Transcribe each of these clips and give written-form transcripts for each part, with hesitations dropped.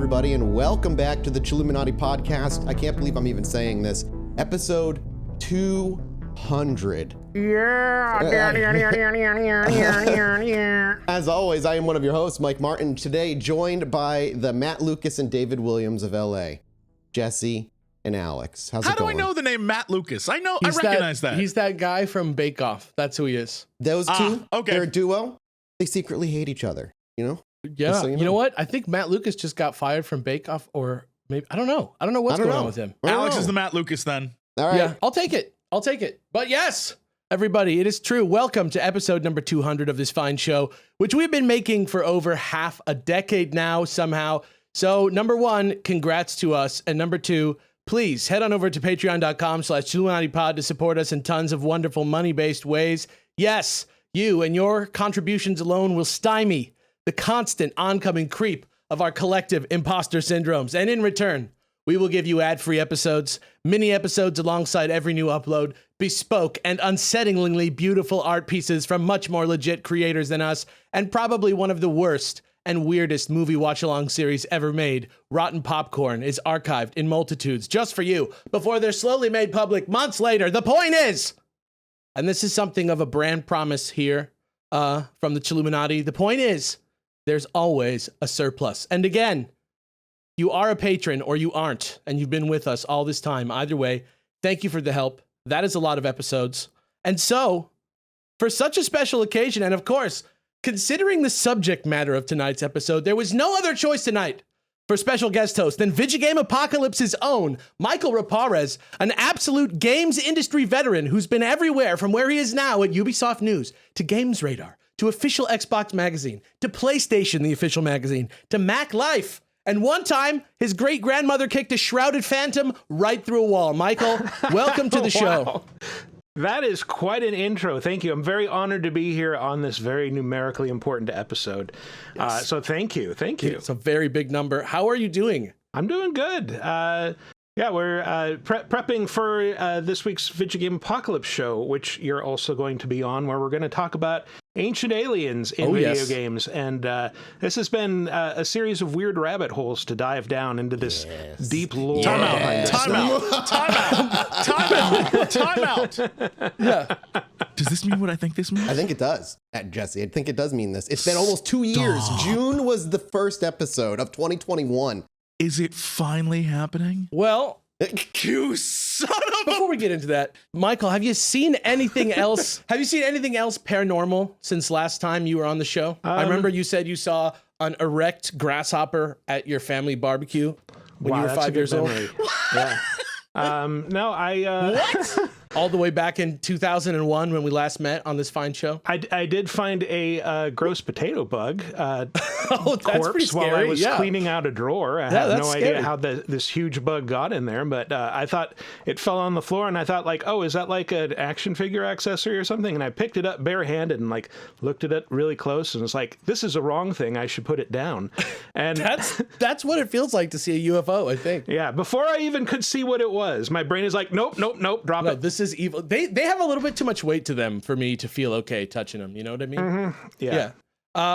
everybody, and welcome back to the Chilluminati podcast. I can't believe I'm even saying this. Episode 200. As always, I am one of your hosts, Mike Martin, today joined by the Matt Lucas and David Williams of LA, Jesse and Alex. How's it going? How do I know the name Matt Lucas? I recognize that. He's that guy from Bake Off. That's who he is. Those two, okay. They're a duo. They secretly hate each other, you know? Yeah, so you know what? I think Matt Lucas just got fired from Bake Off, or maybe, I don't know what's going on with him. Alex is the Matt Lucas then. All right. Yeah, I'll take it. But yes, everybody, it is true. Welcome to episode number 200 of this fine show, which we've been making for over half a decade now somehow. So number one, congrats to us. And number two, please head on over to patreon.com/ChilluminatiPod to support us in tons of wonderful money-based ways. Yes, you and your contributions alone will stymie the constant oncoming creep of our collective imposter syndromes. And in return, we will give you ad-free episodes, mini episodes alongside every new upload, bespoke and unsettlingly beautiful art pieces from much more legit creators than us, and probably one of the worst and weirdest movie watch-along series ever made. Rotten Popcorn is archived in multitudes just for you before they're slowly made public months later. The point is, and this is something of a brand promise here from the Chilluminati, the point is, there's always a surplus. And again, you are a patron or you aren't, and you've been with us all this time. Either way, thank you for the help. That is a lot of episodes. And so, for such a special occasion, and of course, considering the subject matter of tonight's episode, there was no other choice tonight for special guest host than Video Game Apocalypse's own Mike Reparaz, an absolute games industry veteran who's been everywhere from where he is now at Ubisoft News to Games Radar, to official Xbox magazine, to PlayStation, the official magazine, to Mac Life. And one time, his great-grandmother kicked a shrouded phantom right through a wall. Michael, welcome to the show. Wow. That is quite an intro. Thank you. I'm very honored to be here on this very numerically important episode. Yes. So thank you. Thank you. It's a very big number. How are you doing? I'm doing good. Yeah, we're prepping for this week's Video Game Apocalypse show, which you're also going to be on, where we're going to talk about ancient aliens in video games. And this has been a series of weird rabbit holes to dive down into this deep lore. Time out. Yeah. Does this mean what I think this means? I think it does, Jesse. I think it does mean this. It's been almost 2 years. June was the first episode of 2021. Is it finally happening? Well, You son of a... before we get into that, Michael, have you seen anything else? Have you seen anything else paranormal since last time you were on the show? I remember you said you saw an erect grasshopper at your family barbecue when you were 5 years old. Yeah. No, What? All the way back in 2001 when we last met on this fine show? I did find a gross potato bug that's pretty corpse while I scary. was cleaning out a drawer. I have no idea how this huge bug got in there, but I thought it fell on the floor, and I thought, like, oh, is that like an action figure accessory or something? And I picked it up barehanded and like looked at it really close, and was like, this is a wrong thing. I should put it down. And that's what it feels like to see a UFO, I think. Yeah, before I even could see what it was, my brain is like, nope, drop it. This is evil. They have a little bit too much weight to them for me to feel okay touching them. You know what I mean? Mm-hmm. Yeah.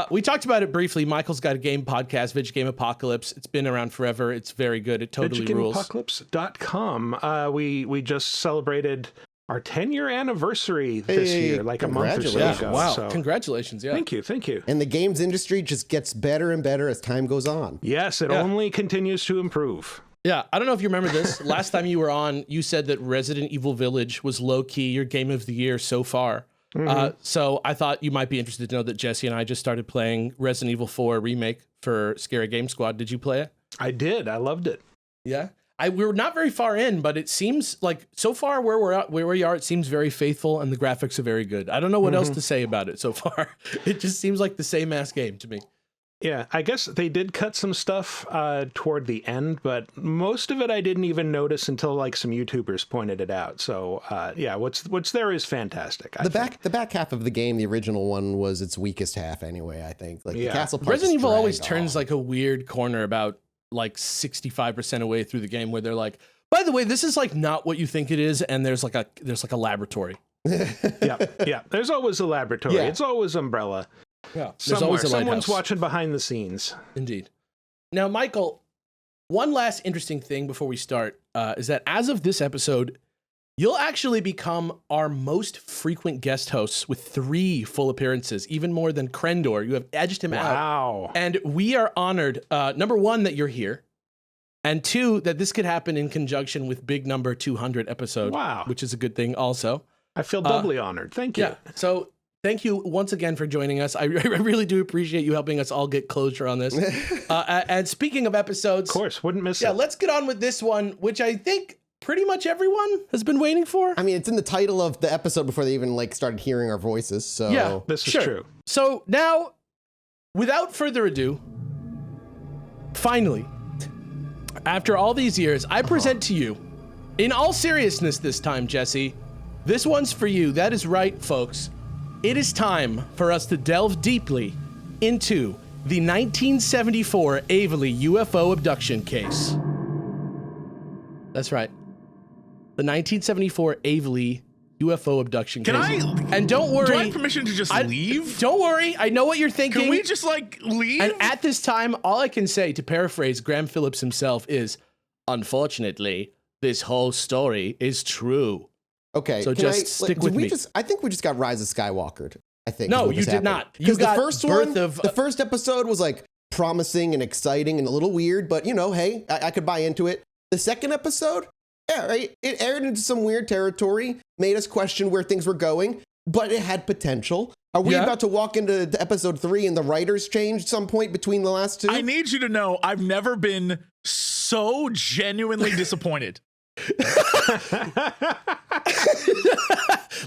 We talked about it briefly. Michael's got a game podcast, Video Game Apocalypse. It's been around forever. It's very good. It totally rules. VideoGameApocalypse.com. We just celebrated our 10-year anniversary this year, like a month or so ago. Wow. So. Congratulations. Yeah. Thank you. And the games industry just gets better and better as time goes on. Yes, it only continues to improve. Yeah, I don't know if you remember this. Last time you were on, you said that Resident Evil Village was low-key your game of the year so far. Mm-hmm. So I thought you might be interested to know that Jesse and I just started playing Resident Evil 4 Remake for Scary Game Squad. Did you play it? I did. I loved it. Yeah. We were not very far in, but it seems like so far where we are, it seems very faithful and the graphics are very good. I don't know what else to say about it so far. It just seems like the same ass game to me. Yeah, I guess they did cut some stuff toward the end, but most of it I didn't even notice until like some YouTubers pointed it out. So yeah, what's there is fantastic. The back half of the game, the original one, was its weakest half anyway, I think. Like the castle part Resident Evil always turns like a weird corner about like 65% away through the game where they're like, by the way, this is like not what you think it is, and there's like a laboratory. Yeah. There's always a laboratory. Yeah. It's always Umbrella. Yeah, there's always a someone's lighthouse. watching behind the scenes. Indeed. Now, Michael, one last interesting thing before we start is that as of this episode, you'll actually become our most frequent guest hosts with 3 full appearances, even more than Krendor. You have edged him out. Wow. And we are honored, number 1, that you're here, and 2, that this could happen in conjunction with big number 200 episode, which is a good thing also. I feel doubly honored. Thank you. Yeah, so thank you once again for joining us. I really do appreciate you helping us all get closure on this. And speaking of episodes... Of course, wouldn't miss it. Yeah, let's get on with this one, which I think pretty much everyone has been waiting for. I mean, it's in the title of the episode before they even like started hearing our voices. So yeah, this is true. So now, without further ado, finally, after all these years, I present to you, in all seriousness this time, Jesse, this one's for you. That is right, folks. It is time for us to delve deeply into the 1974 Aveley UFO abduction case. That's right. The 1974 Aveley UFO abduction case. And don't worry. Do I have permission to just leave? Don't worry. I know what you're thinking. Can we just like leave? And at this time, all I can say, to paraphrase Graham Phillips himself, is, unfortunately, this whole story is true. Okay. So just stick with me. I think we just got Rise of Skywalkered. I think. No, you did not. Because the first episode was like promising and exciting and a little weird, but you know, hey, I could buy into it. The second episode, yeah, right. It aired into some weird territory, made us question where things were going, but it had potential. Are we about to walk into episode 3 and the writers changed some point between the last 2? I need you to know I've never been so genuinely disappointed.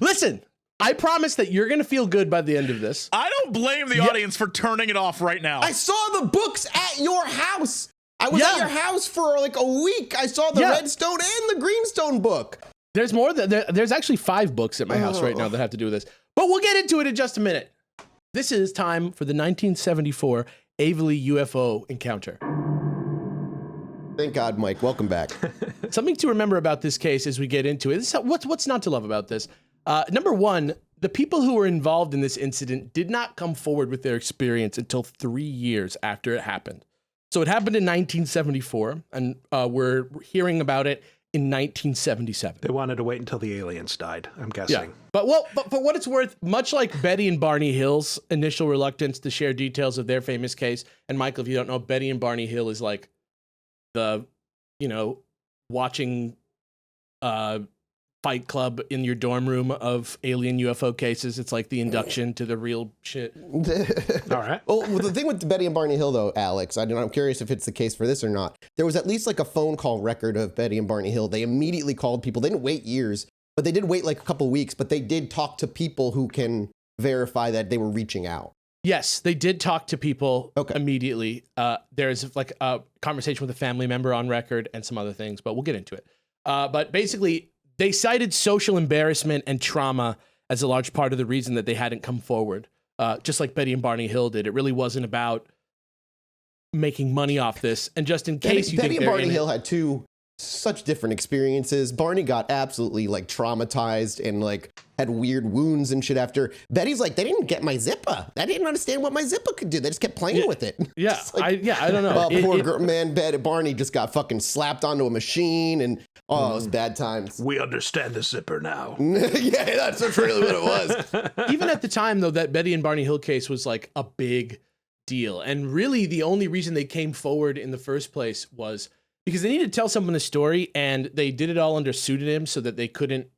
Listen, I promise that you're going to feel good by the end of this. I don't blame the audience for turning it off right now. I saw the books at your house. I was at your house for like a week. I saw the Redstone and the Greenstone book. There's more. There's actually 5 books at my house right now that have to do with this. But we'll get into it in just a minute. This is time for the 1974 Aveley UFO encounter. Thank God, Mike. Welcome back. Something to remember about this case as we get into it. What's not to love about this? Number 1, the people who were involved in this incident did not come forward with their experience until 3 years after it happened. So it happened in 1974, and we're hearing about it in 1977. They wanted to wait until the aliens died, I'm guessing. Yeah. But for what it's worth, much like Betty and Barney Hill's initial reluctance to share details of their famous case, and Michael, if you don't know, Betty and Barney Hill is like the, watching Fight Club in your dorm room of alien UFO cases. It's like the induction to the real shit. All right. Well, the thing with Betty and Barney Hill, though, Alex, I'm curious if it's the case for this or not. There was at least like a phone call record of Betty and Barney Hill. They immediately called people. They didn't wait years, but they did wait like a couple weeks, but they did talk to people who can verify that they were reaching out. Yes, they did talk to people immediately. There's like a conversation with a family member on record and some other things, but we'll get into it. But basically, they cited social embarrassment and trauma as a large part of the reason that they hadn't come forward. Just like Betty and Barney Hill did. It really wasn't about making money off this. And just in case you think Betty and Barney Hill had such different experiences. Barney got absolutely like traumatized and like had weird wounds and shit after. Betty's like, they didn't get my zipper. I didn't understand what my zipper could do. They just kept playing with it. Yeah, like, I don't know. Well, Barney just got fucking slapped onto a machine and it was bad times. We understand the zipper now. Yeah, that's really what it was. Even at the time, though, that Betty and Barney Hill case was like a big deal. And really the only reason they came forward in the first place was because they needed to tell someone a story, and they did it all under pseudonym so that it couldn't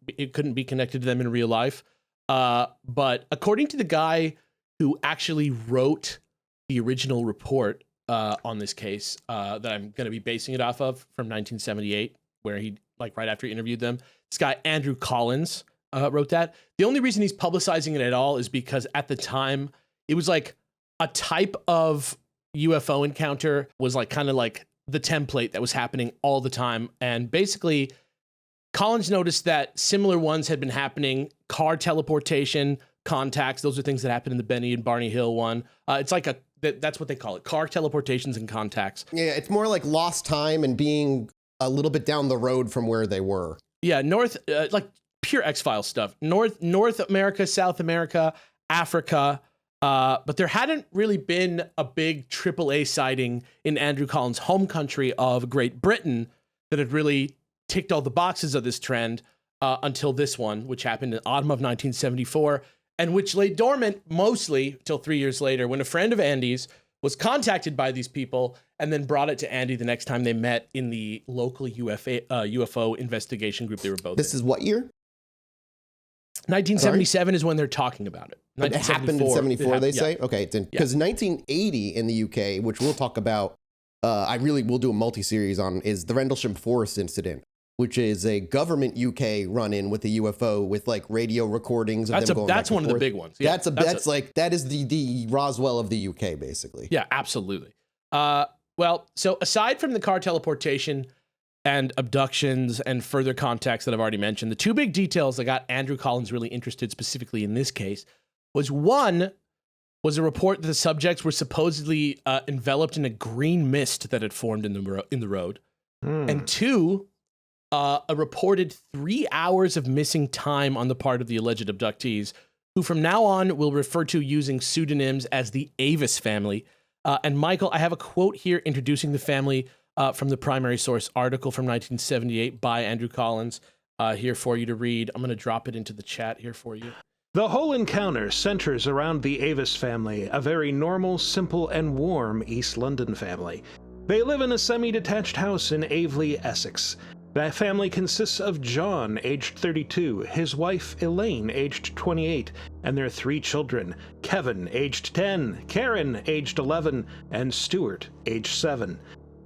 be connected to them in real life. But according to the guy who actually wrote the original report on this case that I'm going to be basing it off of from 1978, where he, like right after he interviewed them, this guy, Andrew Collins, wrote that. The only reason he's publicizing it at all is because at the time, it was like a type of UFO encounter was like kind of like the template that was happening all the time. And basically, Collins noticed that similar ones had been happening. Car teleportation, contacts, those are things that happened in the Benny and Barney Hill one. It's like that's what they call it, car teleportations and contacts. Yeah, it's more like lost time and being a little bit down the road from where they were. Yeah, like pure X-Files stuff. North America, South America, Africa, But there hadn't really been a big AAA sighting in Andrew Collins' home country of Great Britain that had really ticked all the boxes of this trend until this one, which happened in autumn of 1974, and which lay dormant mostly till 3 years later when a friend of Andy's was contacted by these people and then brought it to Andy the next time they met in the local UFO investigation group they were both This in. is what year? 1977 is when they're talking about it. But it happened in 74, they say? Yeah. Okay, because 1980 in the UK, which we'll talk about, I really will do a multi-series on, is the Rendlesham Forest incident, which is a government UK run-in with the UFO with like radio recordings of them going That's back and one of the forth. big ones. Yeah, That is the Roswell of the UK, basically. Yeah, absolutely. Well, so aside from the car teleportation and abductions and further context that I've already mentioned, the two big details that got Andrew Collins really interested specifically in this case was one was a report that the subjects were supposedly enveloped in a green mist that had formed in the road, and two, a reported 3 hours of missing time on the part of the alleged abductees, who from now on will refer to using pseudonyms as the Avis family. And Michael, I have a quote here introducing the family from the primary source article from 1978 by Andrew Collins here for you to read. I'm going to drop it into the chat here for you. The whole encounter centers around the Avis family, a very normal, simple, and warm East London family. They live in a semi-detached house in Aveley, Essex. That family consists of John, aged 32, his wife Elaine, aged 28, and their 3 children, Kevin, aged 10, Karen, aged 11, and Stuart, aged 7.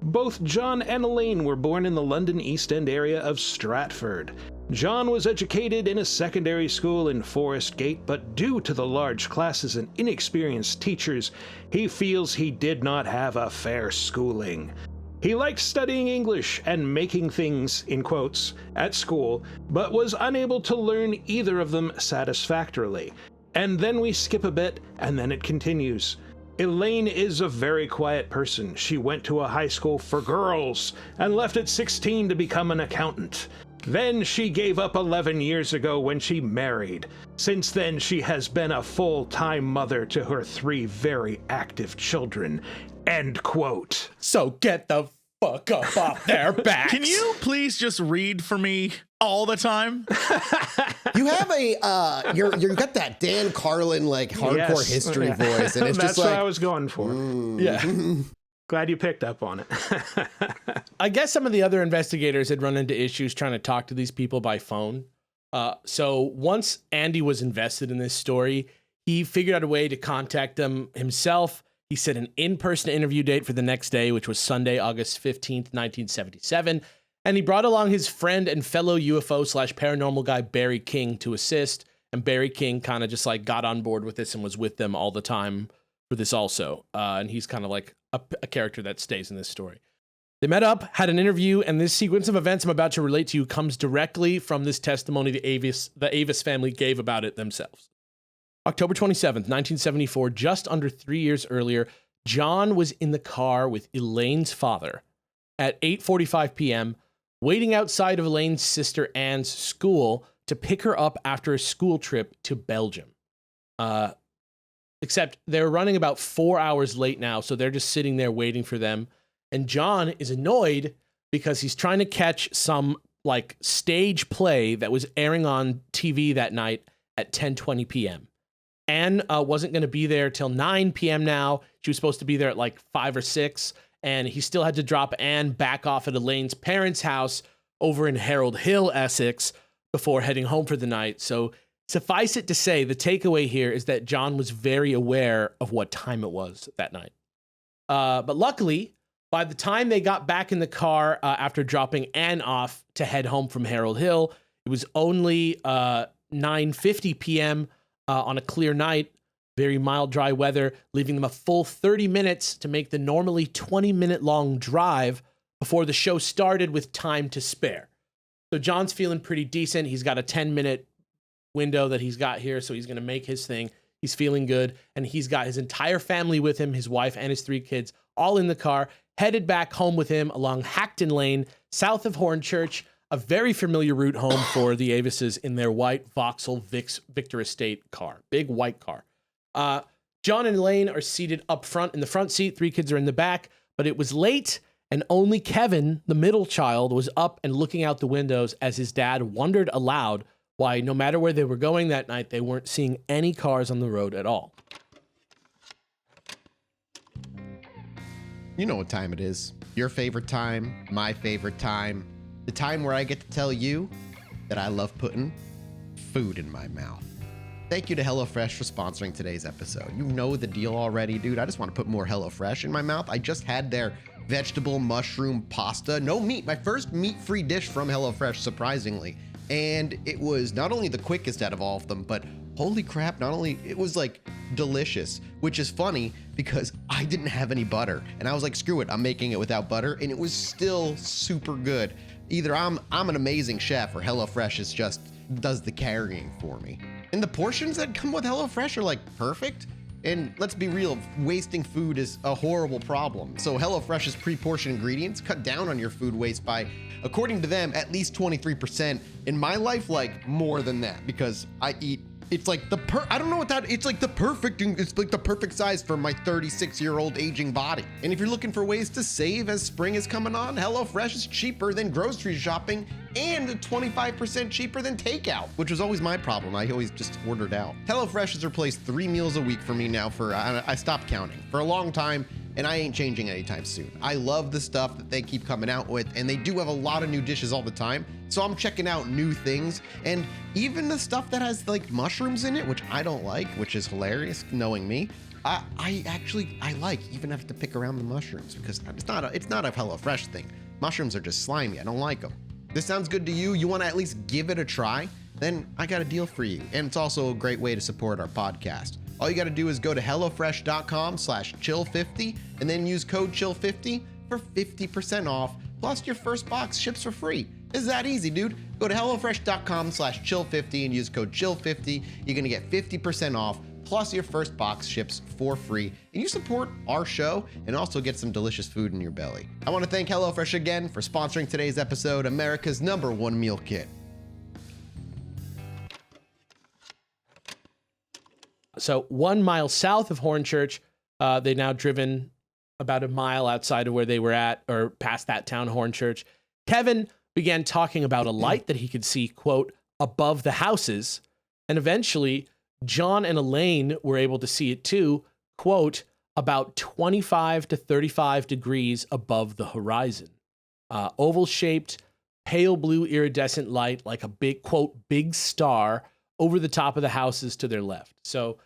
Both John and Elaine were born in the London East End area of Stratford. John was educated in a secondary school in Forest Gate, but due to the large classes and inexperienced teachers, he feels he did not have a fair schooling. He liked studying English and making things, in quotes, at school, but was unable to learn either of them satisfactorily. And then we skip a bit, and then it continues. Elaine is a very quiet person. She went to a high school for girls and left at 16 to become an accountant. Then she gave up 11 years ago when she married. Since then, she has been a full-time mother to her 3 very active children. End quote. So get the fuck up off their backs. Can you please just read for me all the time? You have you got that Dan Carlin like hardcore history voice, and it's That's just like what I was going for. Yeah. Glad you picked up on it. I guess some of the other investigators had run into issues trying to talk to these people by phone. So once Andy was invested in this story, he figured out a way to contact them himself. He set an in-person interview date for the next day, which was Sunday, August 15th, 1977. And he brought along his friend and fellow UFO/paranormal guy, Barry King, to assist. And Barry King kind of just like got on board with this and was with them all the time for this also. And he's kind of like a character that stays in this story. They met up, had an interview, and this sequence of events I'm about to relate to you comes directly from this testimony the Avis family gave about it themselves. October 27th, 1974, just under 3 years earlier, John was in the car with Elaine's father at 8:45 p.m., waiting outside of Elaine's sister Anne's school to pick her up after a school trip to Belgium. Except they're running about 4 hours late now, so they're just sitting there waiting for them. And John is annoyed because he's trying to catch some like stage play that was airing on TV that night at 10:20 p.m. Anne wasn't going to be there till 9 p.m. now. She was supposed to be there at like 5 or 6, and he still had to drop Anne back off at Elaine's parents' house over in Harold Hill, Essex, before heading home for the night. So suffice it to say, the takeaway here is that John was very aware of what time it was that night. But luckily, by the time they got back in the car after dropping Anne off to head home from Harold Hill, it was only 9:50 p.m., on a clear night, very mild, dry weather, leaving them a full 30 minutes to make the normally 20-minute long drive before the show started with time to spare. So John's feeling pretty decent. He's got a 10-minute window that he's got here, so he's going to make his thing. He's feeling good, and he's got his entire family with him, his wife and his 3 kids, all in the car, headed back home with him along Hackton Lane, south of Hornchurch, a very familiar route home for the Avises in their white Vauxhall Victor Estate car, big white car. John and Elaine are seated up front in the front seat. 3 kids are in the back, but it was late and only Kevin, the middle child, was up and looking out the windows as his dad wondered aloud why no matter where they were going that night, they weren't seeing any cars on the road at all. You know what time it is. Your favorite time, my favorite time. The time where I get to tell you that I love putting food in my mouth. Thank you to HelloFresh for sponsoring today's episode. You know the deal already, dude. I just want to put more HelloFresh in my mouth. I just had their vegetable mushroom pasta. No meat. My first meat-free dish from HelloFresh, surprisingly. And it was not only the quickest out of all of them, but holy crap, not only, it was like delicious, which is funny because I didn't have any butter. And I was like, screw it, I'm making it without butter. And it was still super good. Either I'm an amazing chef or HelloFresh is just does the carrying for me. And the portions that come with HelloFresh are like perfect. And let's be real, wasting food is a horrible problem. So HelloFresh's pre-portioned ingredients cut down on your food waste by, according to them, at least 23%. In my life, like more than that, because I eat, it's like I don't know what that, it's like it's like the perfect size for my 36-year-old aging body. And if you're looking for ways to save as spring is coming on, HelloFresh is cheaper than grocery shopping and 25% cheaper than takeout, which was always my problem. I always just ordered out. HelloFresh has replaced 3 meals a week for me now for, I stopped counting for a long time, and I ain't changing anytime soon. I love the stuff that they keep coming out with, and they do have a lot of new dishes all the time, so I'm checking out new things, and even the stuff that has like mushrooms in it, which I don't like, which is hilarious knowing me. I actually like, even have to pick around the mushrooms because it's not a HelloFresh thing. Mushrooms are just slimy. I don't like them. This sounds good to you? You want to at least give it a try? Then I got a deal for you. And it's also a great way to support our podcast. All you got to do is go to HelloFresh.com/chill50 and then use code chill50 for 50% off. Plus your first box ships for free. It's that easy, dude. Go to HelloFresh.com/chill50 and use code chill50. You're going to get 50% off. Plus your first box ships for free. And you support our show and also get some delicious food in your belly. I want to thank HelloFresh again for sponsoring today's episode, America's #1 meal kit. So 1 mile south of Hornchurch, they now driven about a mile outside of where they were at, or past that town, Hornchurch. Kevin began talking about a light that he could see, quote, above the houses. And eventually, John and Elaine were able to see it too, quote, about 25 to 35 degrees above the horizon. Oval-shaped, pale blue iridescent light like a big, quote, big star over the top of the houses to their left. So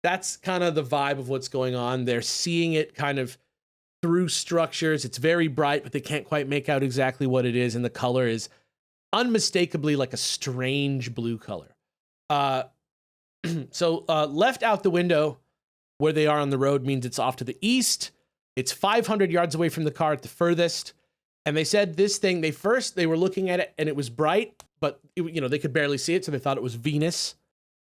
that's kind of the vibe of what's going on. They're seeing it kind of through structures. It's very bright, but they can't quite make out exactly what it is. And the color is unmistakably like a strange blue color. So left out the window where they are on the road means it's off to the east. It's 500 yards away from the car at the furthest. And they said this thing, they were looking at it and it was bright, but they could barely see it. So they thought it was Venus.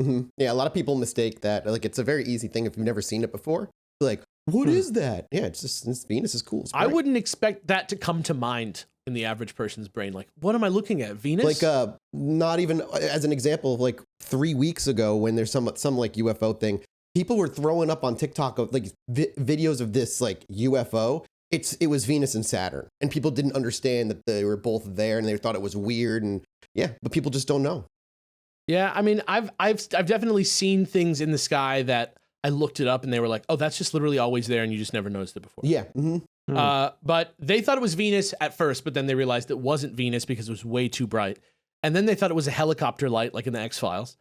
Mm-hmm. Yeah, a lot of people mistake that. Like, it's a very easy thing if you've never seen it before. Like, what is that? Yeah, it's Venus is cool. I wouldn't expect that to come to mind in the average person's brain. Like, what am I looking at? Venus? Like, not even as an example of like 3 weeks ago when there's some like UFO thing, people were throwing up on TikTok of like videos of this like UFO. It was Venus and Saturn, and people didn't understand that they were both there, and they thought it was weird, and yeah, but people just don't know. Yeah, I mean, I've definitely seen things in the sky that I looked it up, and they were like, oh, that's just literally always there, and you just never noticed it before. Yeah. Mm-hmm. But they thought it was Venus at first, but then they realized it wasn't Venus because it was way too bright, and then they thought it was a helicopter light, like in the X-Files,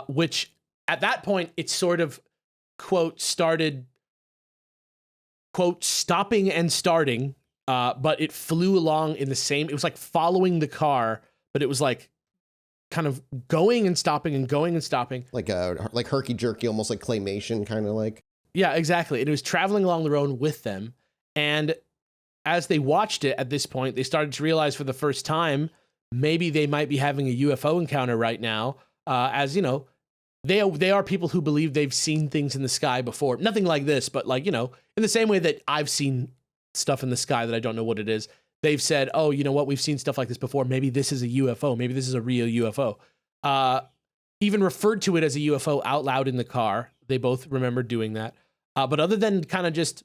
which at that point it sort of quote started. Quote, stopping and starting, but it flew along in the same, it was like following the car, but it was like kind of going and stopping and going and stopping. Like herky-jerky, almost like claymation, kind of like. Yeah, exactly. And it was traveling along the road with them. And as they watched it at this point, they started to realize for the first time, maybe they might be having a UFO encounter right now. As you know, they are people who believe they've seen things in the sky before. Nothing like this, but like, in the same way that I've seen stuff in the sky that I don't know what it is. They've said, oh, you know what? We've seen stuff like this before. Maybe this is a UFO. Maybe this is a real UFO. Even referred to it as a UFO out loud in the car. They both remember doing that. But other than kind of just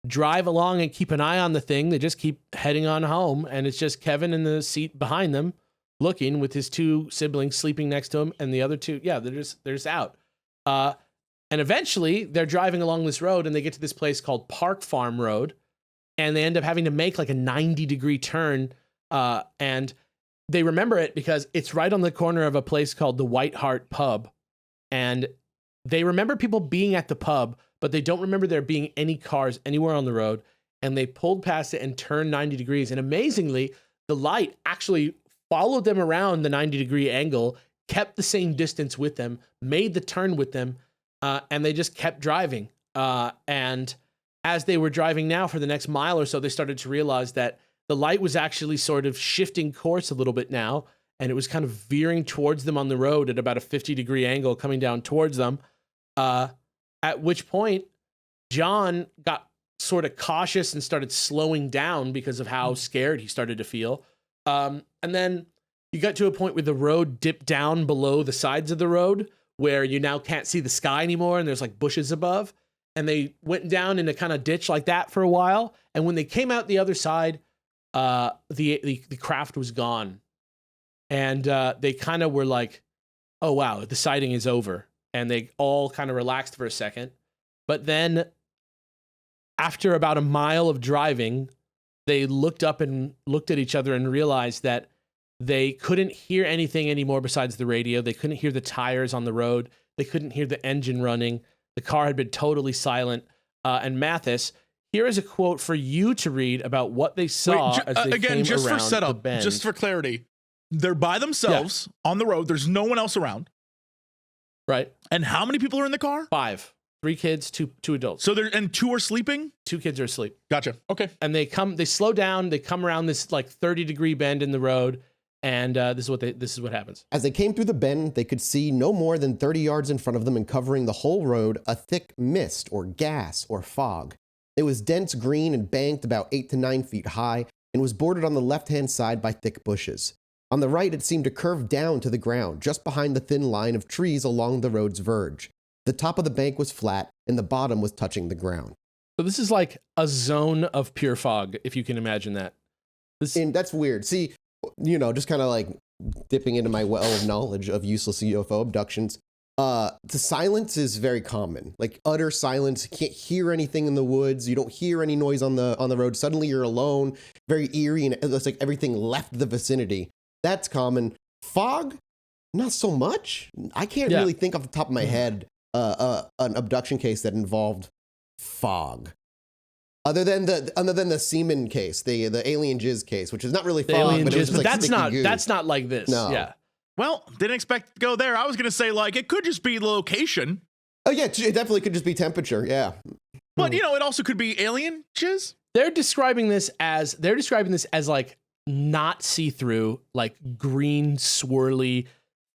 drive along and keep an eye on the thing, they just keep heading on home. And it's just Kevin in the seat behind them looking with his two siblings sleeping next to him. And the other two, they're just out. And eventually they're driving along this road and they get to this place called Park Farm Road. And they end up having to make like a 90-degree turn. And they remember it because it's right on the corner of a place called the White Hart Pub. And they remember people being at the pub, but they don't remember there being any cars anywhere on the road. And they pulled past it and turned 90 degrees. And amazingly, the light actually followed them around the 90-degree angle, kept the same distance with them, made the turn with them, and they just kept driving. And as they were driving now for the next mile or so, they started to realize that the light was actually sort of shifting course a little bit now, and it was kind of veering towards them on the road at about a 50-degree angle coming down towards them, at which point John got sort of cautious and started slowing down because of how scared he started to feel. And then you got to a point where the road dipped down below the sides of the road where you now can't see the sky anymore and there's like bushes above. And they went down in a kind of ditch like that for a while. And when they came out the other side, the craft was gone. And they kind of were like, oh, wow, the sighting is over. And they all kind of relaxed for a second. But then after about a mile of driving, they looked up and looked at each other and realized that they couldn't hear anything anymore besides the radio. They couldn't hear the tires on the road. They couldn't hear the engine running. The car had been totally silent. And Mathis, here is a quote for you to read about what they saw as they came just around for setup, the bend. just for clarity. They're by themselves on the road. There's no one else around. Right. And how many people are in the car? 5. 3 kids, 2 adults. So and 2 are sleeping? 2 kids are asleep. Gotcha. Okay. And they slow down, they come around this like 30-degree bend in the road, and this is what happens. As they came through the bend, they could see no more than 30 yards in front of them and covering the whole road, a thick mist or gas or fog. It was dense green and banked about 8 to 9 feet high and was bordered on the left-hand side by thick bushes. On the right, it seemed to curve down to the ground, just behind the thin line of trees along the road's verge. The top of the bank was flat, and the bottom was touching the ground. So this is like a zone of pure fog, if you can imagine that. And that's weird. See, just kind of like dipping into my well of knowledge of useless UFO abductions. The silence is very common, like utter silence. You can't hear anything in the woods. You don't hear any noise on the road. Suddenly you're alone, very eerie, and it's like everything left the vicinity. That's common. Fog, not so much. I can't really think off the top of my head an abduction case that involved fog. Other than the semen case, the alien jizz case, which is not really fog, but, but that's not like this. No. Yeah. Well, didn't expect to go there. I was going to say, like, it could just be the location. Oh, yeah, it definitely could just be temperature, yeah. But, it also could be alien jizz. They're describing this as like not see-through, like green, swirly,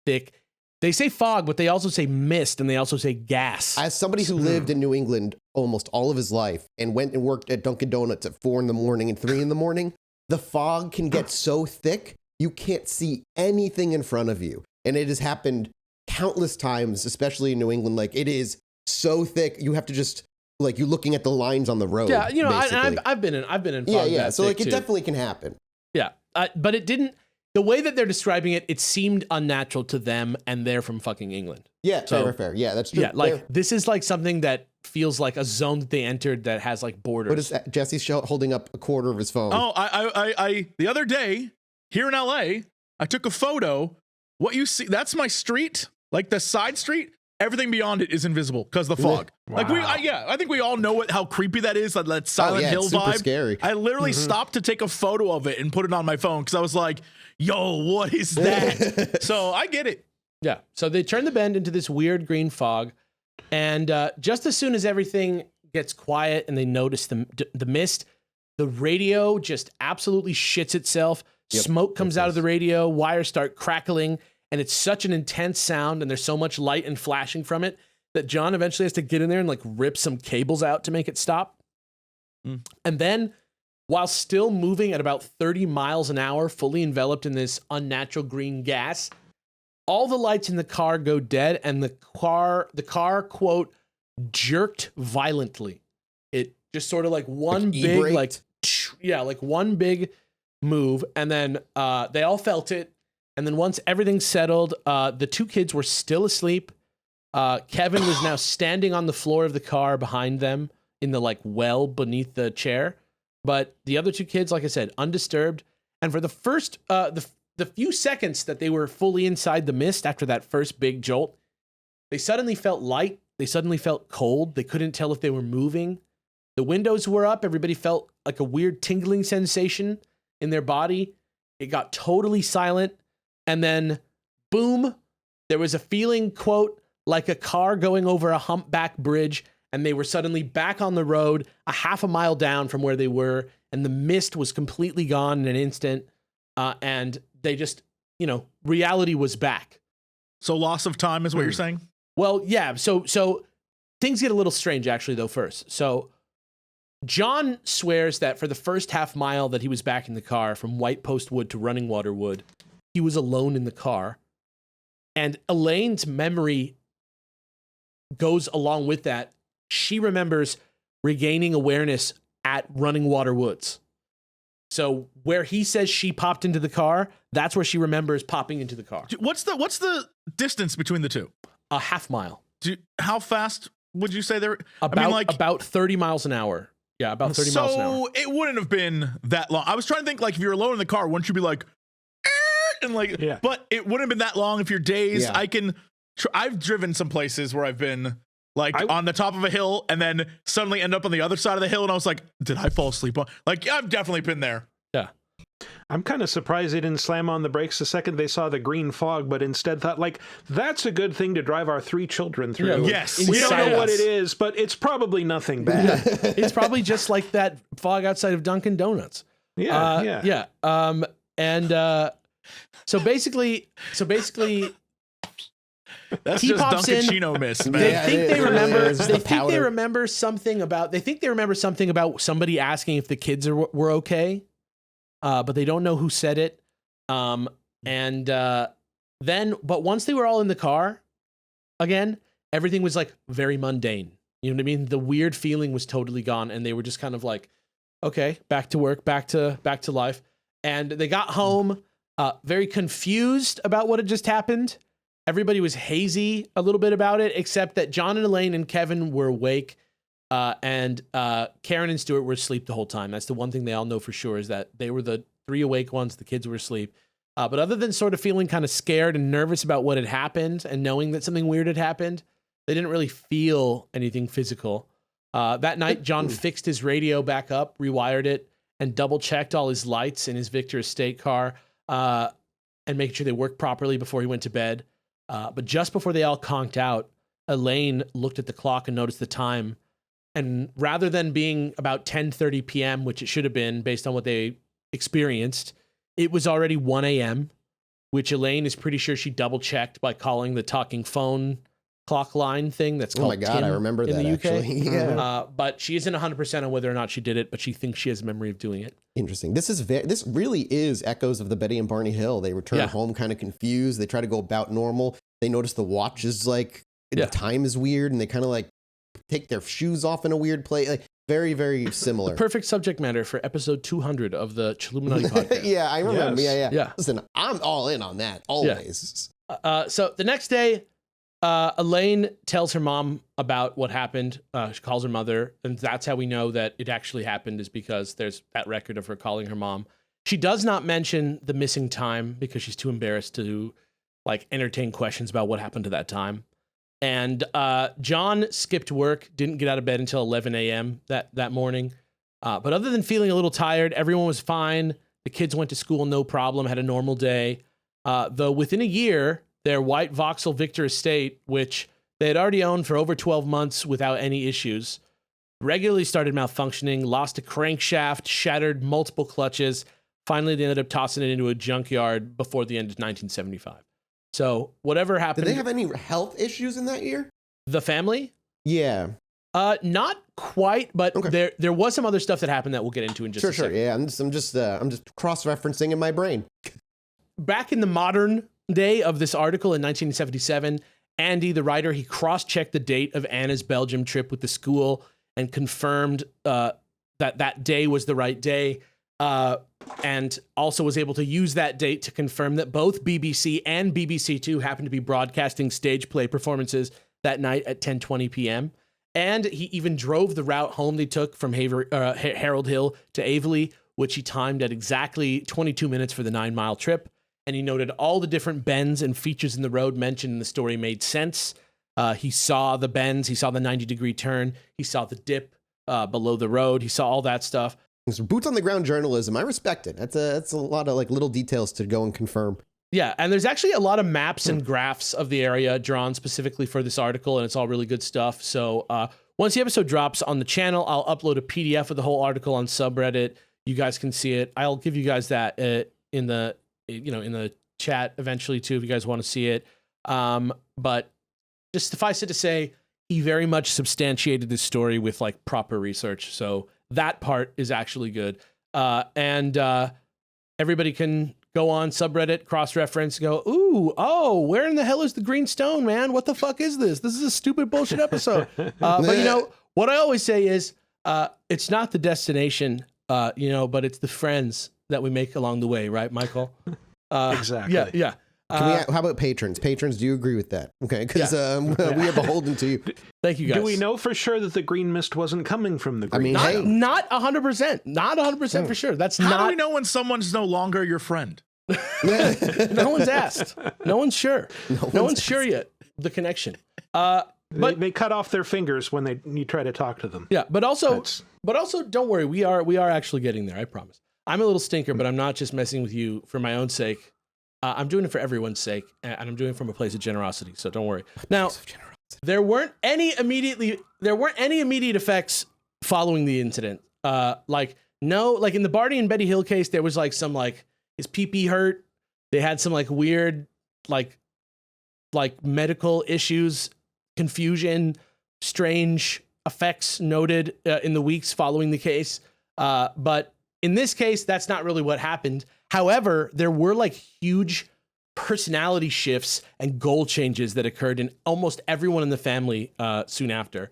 thick. They say fog, but they also say mist, and they also say gas. As somebody who lived in New England almost all of his life and went and worked at Dunkin' Donuts at 4 a.m. and 3 a.m, the fog can get so thick, you can't see anything in front of you. And it has happened countless times, especially in New England. Like, it is so thick, you have to just, like, you're looking at the lines on the road. Yeah, I've been in fog. Yeah, so, like, it definitely can happen. Yeah, but it didn't. The way that they're describing it, it seemed unnatural to them, and they're from fucking England. Yeah, so, fair. Yeah, that's true. Yeah, this is like something that feels like a zone that they entered that has like borders. What is that? Jesse's holding up a quarter of his phone. Oh, I the other day here in LA, I took a photo. What you see, that's my street, like the side street. Everything beyond it is invisible because the fog. Wow. Like I think we all know how creepy that is. That Silent Hill it's super vibe. Scary. I literally stopped to take a photo of it and put it on my phone because I was like, "Yo, what is that?" So I get it. Yeah. So they turn the bend into this weird green fog, and just as soon as everything gets quiet and they notice the mist, the radio just absolutely shits itself. Yep. Smoke comes out of the radio. Wires start crackling. And it's such an intense sound, and there's so much light and flashing from it that John eventually has to get in there and like rip some cables out to make it stop. And then, while still moving at about 30 miles an hour, fully enveloped in this unnatural green gas, all the lights in the car go dead, and the car, quote, jerked violently. It just sort of like one big, E-braked? like one big move, and then they all felt it. And then once everything settled, the two kids were still asleep. Kevin was now standing on the floor of the car behind them in the like well beneath the chair. But the other two kids, like I said, undisturbed. And for the first, the few seconds that they were fully inside the mist after that first big jolt, they suddenly felt light. They suddenly felt cold. They couldn't tell if they were moving. The windows were up. Everybody felt like a weird tingling sensation in their body. It got totally silent. And then, boom, there was a feeling, quote, like a car going over a humpback bridge, and they were suddenly back on the road a half a mile down from where they were, and the mist was completely gone in an instant, and they just, reality was back. So loss of time is what you're saying? Well, yeah, so things get a little strange, actually, though, first. So John swears that for the first half mile that he was back in the car from White Post Wood to Running Water Wood, he was alone in the car. And Elaine's memory goes along with that. She remembers regaining awareness at Running Water Woods. So where he says she popped into the car, that's where she remembers popping into the car. What's the distance between the two? A half mile. How fast would you say they're? About 30 miles an hour. Yeah, about 30 miles an hour. So it wouldn't have been that long. I was trying to think, like, if you're alone in the car, wouldn't you be like, and like, yeah. But it wouldn't have been that long if you're dazed. Yeah. I've driven some places where I've been like on the top of a hill and then suddenly end up on the other side of the hill. And I was like, did I fall asleep on? Like, yeah, I've definitely been there. Yeah. I'm kind of surprised they didn't slam on the brakes the second they saw the green fog, but instead thought, like, that's a good thing to drive our 3 children through. Yeah, yes. We don't know what it is, but it's probably nothing bad. It's probably just like that fog outside of Dunkin' Donuts. Yeah. So basically, that's he just pops in. Dunkachino miss, man. They think they remember. They They think they remember something about. They think they remember something about somebody asking if the kids were okay, but they don't know who said it. But once they were all in the car, again, everything was like very mundane. You know what I mean? The weird feeling was totally gone, and they were just kind of like, okay, back to work, back to life. And they got home, very confused about what had just happened. Everybody was hazy a little bit about it, except that John and Elaine and Kevin were awake, and Karen and Stuart were asleep the whole time. That's the one thing they all know for sure, is that they were the 3 awake ones. The kids were asleep. But other than sort of feeling kind of scared and nervous about what had happened and knowing that something weird had happened, they didn't really feel anything physical. That night, John fixed his radio back up, rewired it, and double-checked all his lights in his Victor Estate car, and making sure they worked properly before he went to bed. But just before they all conked out, Elaine looked at the clock and noticed the time. And rather than being about 10:30 p.m., which it should have been based on what they experienced, it was already 1 a.m., which Elaine is pretty sure she double-checked by calling the talking phone clock line thing that's called I remember in that, the UK. actually. Yeah. But she isn't 100% on whether or not she did it, but she thinks she has a memory of doing it. Interesting. This really is echoes of the Betty and Barney Hill. They return home kind of confused. They try to go about normal. They notice the watch is like, the time is weird, and they kind of like take their shoes off in a weird place. Like, very, very similar. The perfect subject matter for episode 200 of the Chilluminati podcast. Yeah, I remember. Yes. Yeah. Listen, I'm all in on that, always. So the next day, Elaine tells her mom about what happened. She calls her mother, and that's how we know that it actually happened, is because there's that record of her calling her mom. She does not mention the missing time because she's too embarrassed to like entertain questions about what happened to that time. And John skipped work, didn't get out of bed until 11 a.m. that morning. But other than feeling a little tired, everyone was fine. The kids went to school, no problem, had a normal day. Though within a year, their white Vauxhall Victor Estate, which they had already owned for over 12 months without any issues, regularly started malfunctioning, lost a crankshaft, shattered multiple clutches. Finally, they ended up tossing it into a junkyard before the end of 1975. So whatever happened... Did they have any health issues in that year? The family? Yeah. Not quite, but there was some other stuff that happened that we'll get into in just a second. Yeah, I'm just cross-referencing in my brain. Back in the modern day of this article in 1977, Andy, the writer, he cross-checked the date of Anna's Belgium trip with the school and confirmed that day was the right day, and also was able to use that date to confirm that both BBC and BBC Two happened to be broadcasting stage play performances that night at 10:20 p.m. And he even drove the route home they took from Harold Hill to Aveley, which he timed at exactly 22 minutes for the 9-mile trip. And he noted all the different bends and features in the road mentioned in the story made sense. He saw the bends, he saw the 90-degree turn, he saw the dip below the road, he saw all that stuff. Boots on the ground journalism. I respect it. That's a lot of like little details to go and confirm. Yeah, and there's actually a lot of maps and graphs of the area drawn specifically for this article, and it's all really good stuff. So once the episode drops on the channel, I'll upload a PDF of the whole article on subreddit. You guys can see it. I'll give you guys that in the chat eventually too, if you guys want to see it. But just suffice it to say, he very much substantiated this story with like proper research. So that part is actually good. And everybody can go on subreddit, cross-reference, go, where in the hell is the green stone, man? What the fuck is this? This is a stupid bullshit episode. But what I always say is, it's not the destination, but it's the friends that we make along the way, right, Michael? Exactly. Yeah. How about patrons? Patrons, do you agree with that? Okay, because we are beholden to you. Thank you, guys. Do we know for sure that the green mist wasn't coming from the green? Not 100%. Not 100% for sure. How do we know when someone's no longer your friend? No one's asked. No one's sure. No one's sure yet. The connection. But they cut off their fingers when you try to talk to them. Yeah, but also don't worry. We are actually getting there. I promise. I'm a little stinker, but I'm not just messing with you for my own sake. I'm doing it for everyone's sake, and I'm doing it from a place of generosity. So don't worry. Now, there weren't any immediate effects following the incident. Like in the Barney and Betty Hill case, there was like some like his pee-pee hurt. They had some like weird like medical issues, confusion, strange effects noted in the weeks following the case. But in this case, that's not really what happened. However, there were like huge personality shifts and goal changes that occurred in almost everyone in the family soon after.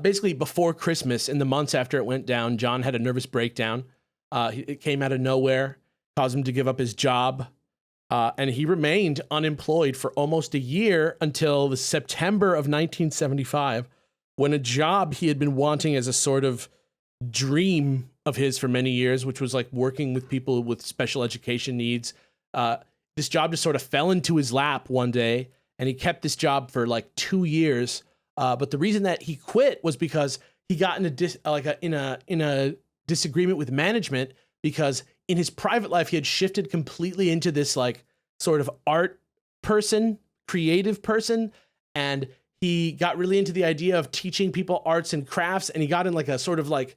Basically, before Christmas, in the months after it went down, John had a nervous breakdown. It came out of nowhere, caused him to give up his job, and he remained unemployed for almost a year until the September of 1975, when a job he had been wanting as a sort of dream of his for many years, which was like working with people with special education needs. This job just sort of fell into his lap one day, and he kept this job for like 2 years. But the reason that he quit was because he got in a disagreement with management, because in his private life he had shifted completely into this like sort of art person, creative person, and he got really into the idea of teaching people arts and crafts, and he got in like a sort of like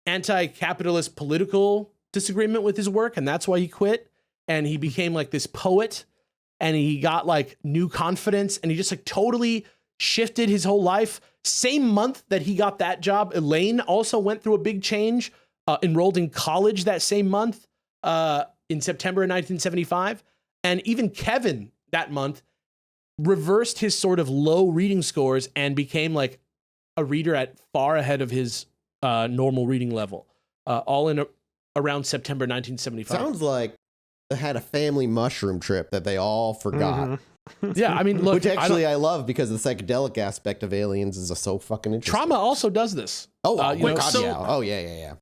anti-capitalist political disagreement with his work, and that's why he quit. And he became like this poet, and he got like new confidence, and he just like totally shifted his whole life. Same month that he got that job, Elaine also went through a big change, enrolled in college that same month in September of 1975. And even Kevin that month reversed his sort of low reading scores and became like a reader at far ahead of his normal reading level, all in around September 1975. Sounds like they had a family mushroom trip that they all forgot. Mm-hmm. Yeah, I mean, look, which actually I love, because the psychedelic aspect of aliens is so fucking interesting. Trauma also does this. Oh, wait, God, so, yeah. Oh, yeah.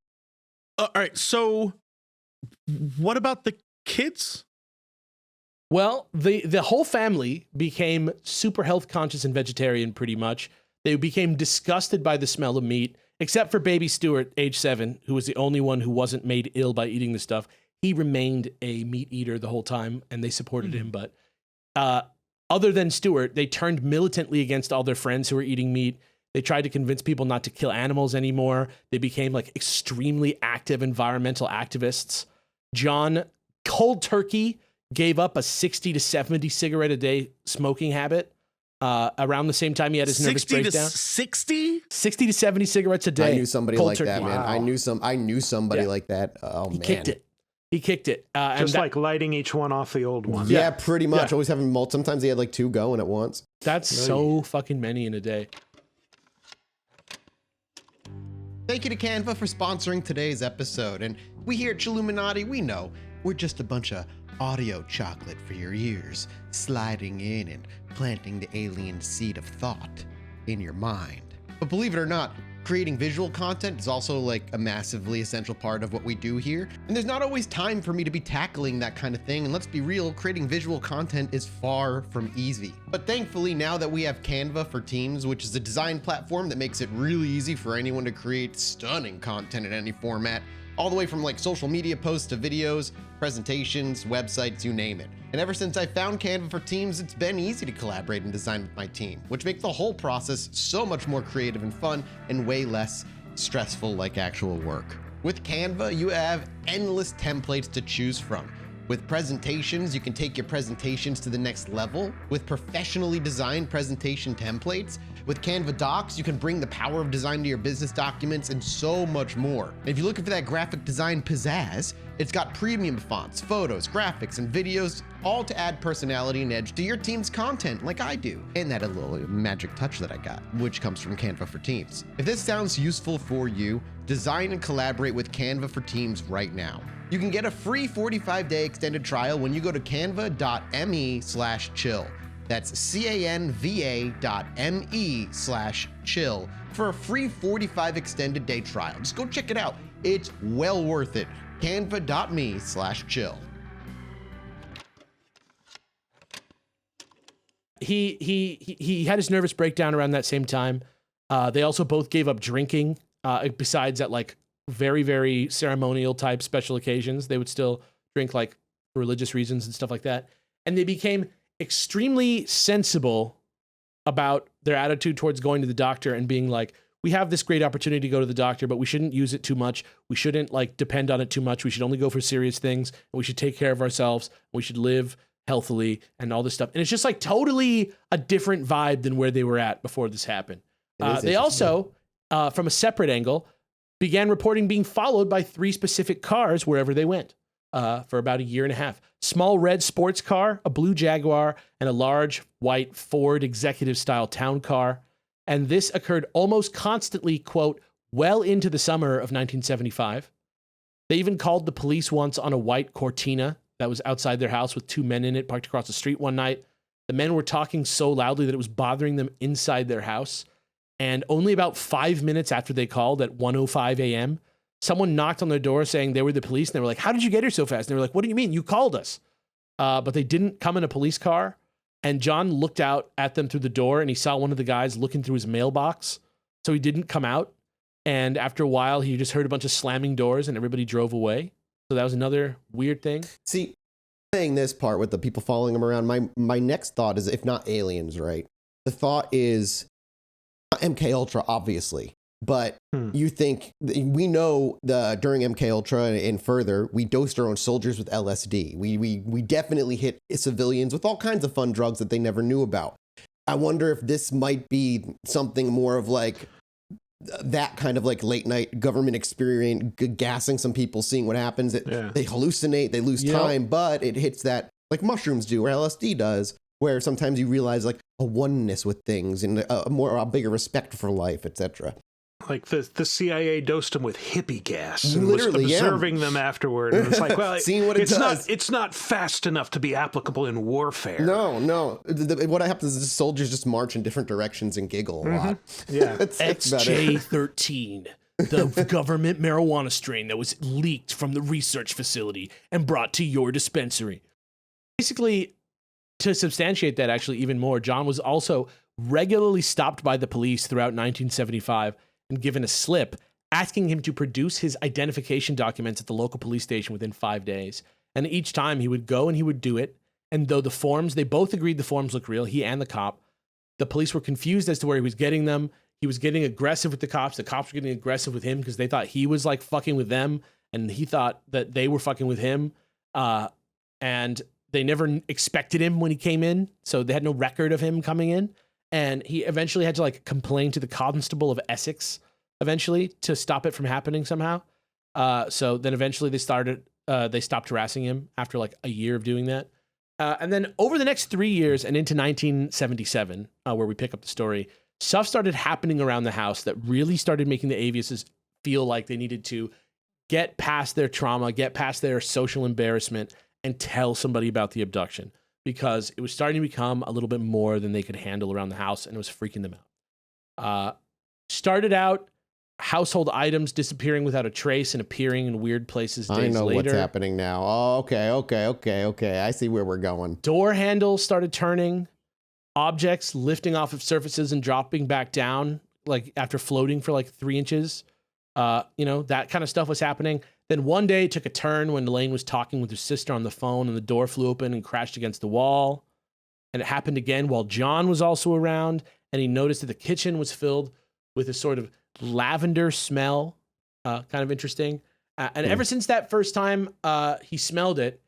All right, so what about the kids? Well, the whole family became super health conscious and vegetarian pretty much. They became disgusted by the smell of meat, except for baby Stuart, age 7, who was the only one who wasn't made ill by eating the stuff. He remained a meat eater the whole time, and they supported him. But other than Stuart, they turned militantly against all their friends who were eating meat. They tried to convince people not to kill animals anymore. They became like extremely active environmental activists. John cold turkey gave up a 60 to 70 cigarette a day smoking habit. Around the same time he had his nervous breakdown. 60 to 70 cigarettes a day. I knew somebody like turkey. that, man. Wow. I knew somebody like that. Oh, He man. kicked it. He kicked it. Just like lighting each one off the old one. Yeah, pretty much. Always having multiple. Sometimes he had like 2 going at once. That's so fucking many in a day. Thank you to Canva for sponsoring today's episode. And we here at Chilluminati, we know we're just a bunch of audio chocolate for your ears, sliding in and planting the alien seed of thought in your mind. But believe it or not, creating visual content is also like a massively essential part of what we do here. And there's not always time for me to be tackling that kind of thing. And let's be real, creating visual content is far from easy. But thankfully, now that we have Canva for Teams, which is a design platform that makes it really easy for anyone to create stunning content in any format, all the way from like social media posts to videos, presentations, websites, you name it. And ever since I found Canva for Teams, it's been easy to collaborate and design with my team, which makes the whole process so much more creative and fun and way less stressful like actual work. With Canva, you have endless templates to choose from. With presentations, you can take your presentations to the next level. With professionally designed presentation templates, with Canva Docs, you can bring the power of design to your business documents and so much more. And if you're looking for that graphic design pizzazz, it's got premium fonts, photos, graphics, and videos, all to add personality and edge to your team's content like I do. And that little magic touch that I got, which comes from Canva for Teams. If this sounds useful for you, design and collaborate with Canva for Teams right now. You can get a free 45-day extended trial when you go to canva.me/chill. That's canva.me/chill for a free 45 extended day trial. Just go check it out. It's well worth it. Canva.me/chill. He had his nervous breakdown around that same time. They also both gave up drinking. Besides at like very, very ceremonial type special occasions, they would still drink like for religious reasons and stuff like that. And they became extremely sensible about their attitude towards going to the doctor and being like, we have this great opportunity to go to the doctor, but we shouldn't use it too much. We shouldn't like depend on it too much. We should only go for serious things. And we should take care of ourselves. We should live healthily and all this stuff. And it's just like totally a different vibe than where they were at before this happened. They also, from a separate angle, began reporting being followed by 3 specific cars wherever they went for about a year and a half. Small red sports car, a blue Jaguar, and a large white Ford executive-style town car. And this occurred almost constantly, quote, well into the summer of 1975. They even called the police once on a white Cortina that was outside their house with 2 men in it parked across the street one night. The men were talking so loudly that it was bothering them inside their house. And only about 5 minutes after they called at 1:05 a.m., someone knocked on their door saying they were the police. And they were like, how did you get here so fast? And they were like, what do you mean? You called us. But they didn't come in a police car. And John looked out at them through the door and he saw one of the guys looking through his mailbox. So he didn't come out. And after a while, he just heard a bunch of slamming doors and everybody drove away. So that was another weird thing. See, saying this part with the people following him around, my next thought is, if not aliens, right? The thought is MK Ultra, obviously. But you think, we know during MK Ultra and further, we dosed our own soldiers with LSD. We definitely hit civilians with all kinds of fun drugs that they never knew about. I wonder if this might be something more of like that kind of like late night government experience, gassing some people, seeing what happens. They hallucinate, they lose time, but it hits that like mushrooms do or LSD does, where sometimes you realize like a oneness with things and a bigger respect for life, etc. Like the CIA dosed them with hippie gas and Literally, was observing them afterward. And it's like, well, seeing what it's not fast enough to be applicable in warfare. No. What happens is the soldiers just march in different directions and giggle a lot. Yeah. XJ13, the government marijuana strain that was leaked from the research facility and brought to your dispensary. Basically, to substantiate that actually even more, John was also regularly stopped by the police throughout 1975 and given a slip asking him to produce his identification documents at the local police station within 5 days. And each time he would go and he would do it. And though the forms, they both agreed the forms looked real, he and the cop, the police were confused as to where he was getting them. He was getting aggressive with the cops. The cops were getting aggressive with him because they thought he was like fucking with them. And he thought that they were fucking with him. And they never expected him when he came in. So they had no record of him coming in. And he eventually had to like complain to the constable of Essex eventually to stop it from happening somehow. So then eventually they started they stopped harassing him after like a year of doing that. And then over the next 3 years and into 1977, where we pick up the story, stuff started happening around the house that really started making the Aviuses feel like they needed to get past their trauma, get past their social embarrassment, and tell somebody about the abduction, because it was starting to become a little bit more than they could handle around the house, and it was freaking them out. Started out household items disappearing without a trace and appearing in weird places days later. I know what's happening now. Oh, okay. I see where we're going. Door handles started turning, objects lifting off of surfaces and dropping back down, like after floating for like 3 inches. That kind of stuff was happening. Then one day it took a turn when Elaine was talking with her sister on the phone and the door flew open and crashed against the wall. And it happened again while John was also around, and he noticed that the kitchen was filled with a sort of lavender smell, kind of interesting. And ever since that first time he smelled it,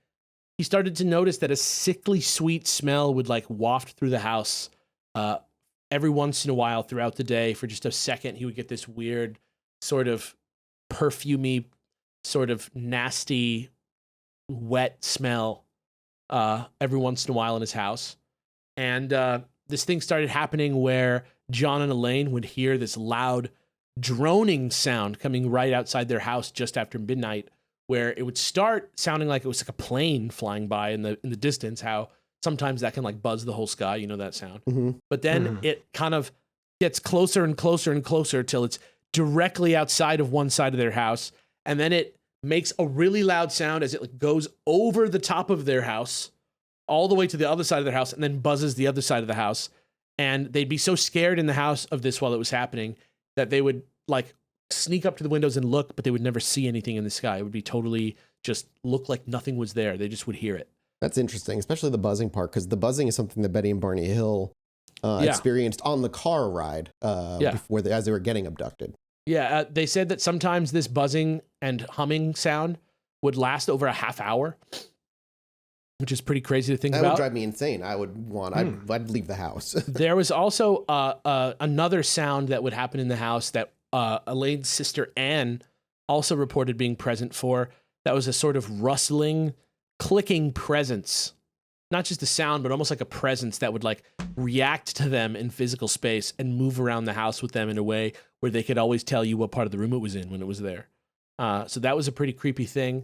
he started to notice that a sickly sweet smell would like waft through the house every once in a while throughout the day. For just a second, he would get this weird sort of perfumey, sort of nasty, wet smell every once in a while in his house. And this thing started happening where John and Elaine would hear this loud droning sound coming right outside their house just after midnight, where it would start sounding like it was like a plane flying by in the distance. How sometimes that can like buzz the whole sky, you know that sound. Mm-hmm. But then it kind of gets closer and closer and closer till it's directly outside of one side of their house, and then it makes a really loud sound as it like goes over the top of their house all the way to the other side of their house, and then buzzes the other side of the house. And they'd be so scared in the house of this while it was happening that they would like sneak up to the windows and look, but they would never see anything in the sky. It would be totally just look like nothing was there. They just would hear it. That's interesting, especially the buzzing part, because the buzzing is something that Betty and Barney Hill experienced on the car ride as they were getting abducted. Yeah, they said that sometimes this buzzing and humming sound would last over a half hour, which is pretty crazy to think about. That would drive me insane. I'd leave the house. There was also another sound that would happen in the house that Elaine's sister Anne also reported being present for. That was a sort of rustling, clicking presence. Not just a sound, but almost like a presence that would like react to them in physical space and move around the house with them in a way where they could always tell you what part of the room it was in when it was there. So that was a pretty creepy thing.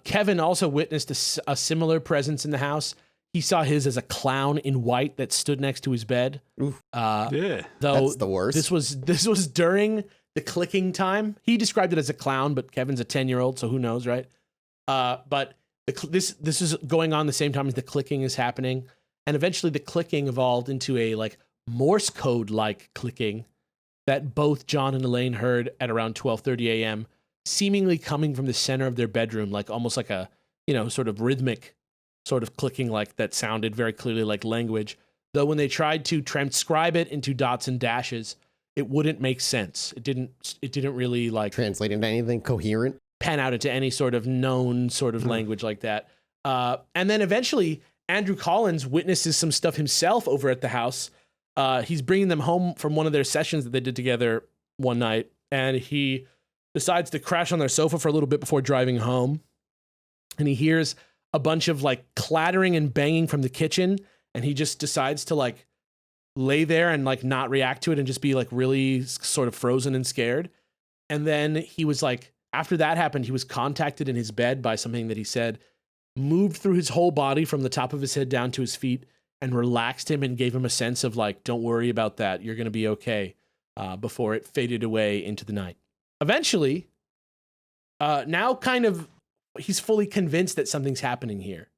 Kevin also witnessed a similar presence in the house. He saw his as a clown in white that stood next to his bed. Though that's the worst. This was during the clicking time. He described it as a clown, but Kevin's a 10-year-old, so who knows, right? But this is going on the same time as the clicking is happening, and eventually the clicking evolved into a like Morse code like clicking that both John and Elaine heard at around 12:30 a.m. seemingly coming from the center of their bedroom, like almost like a sort of rhythmic sort of clicking, like that sounded very clearly like language. Though when they tried to transcribe it into dots and dashes, it wouldn't make sense. It didn't really like translate into anything coherent. Pan out into any sort of known sort of language like that. And then eventually Andrew Collins witnesses some stuff himself over at the house. He's bringing them home from one of their sessions that they did together one night, and he decides to crash on their sofa for a little bit before driving home. And he hears a bunch of like clattering and banging from the kitchen, and he just decides to like lay there and like not react to it and just be like really sort of frozen and scared. And then he was like, after that happened, he was contacted in his bed by something that he said moved through his whole body from the top of his head down to his feet and relaxed him and gave him a sense of like, don't worry about that. You're going to be okay, before it faded away into the night. Eventually, now kind of he's fully convinced that something's happening here.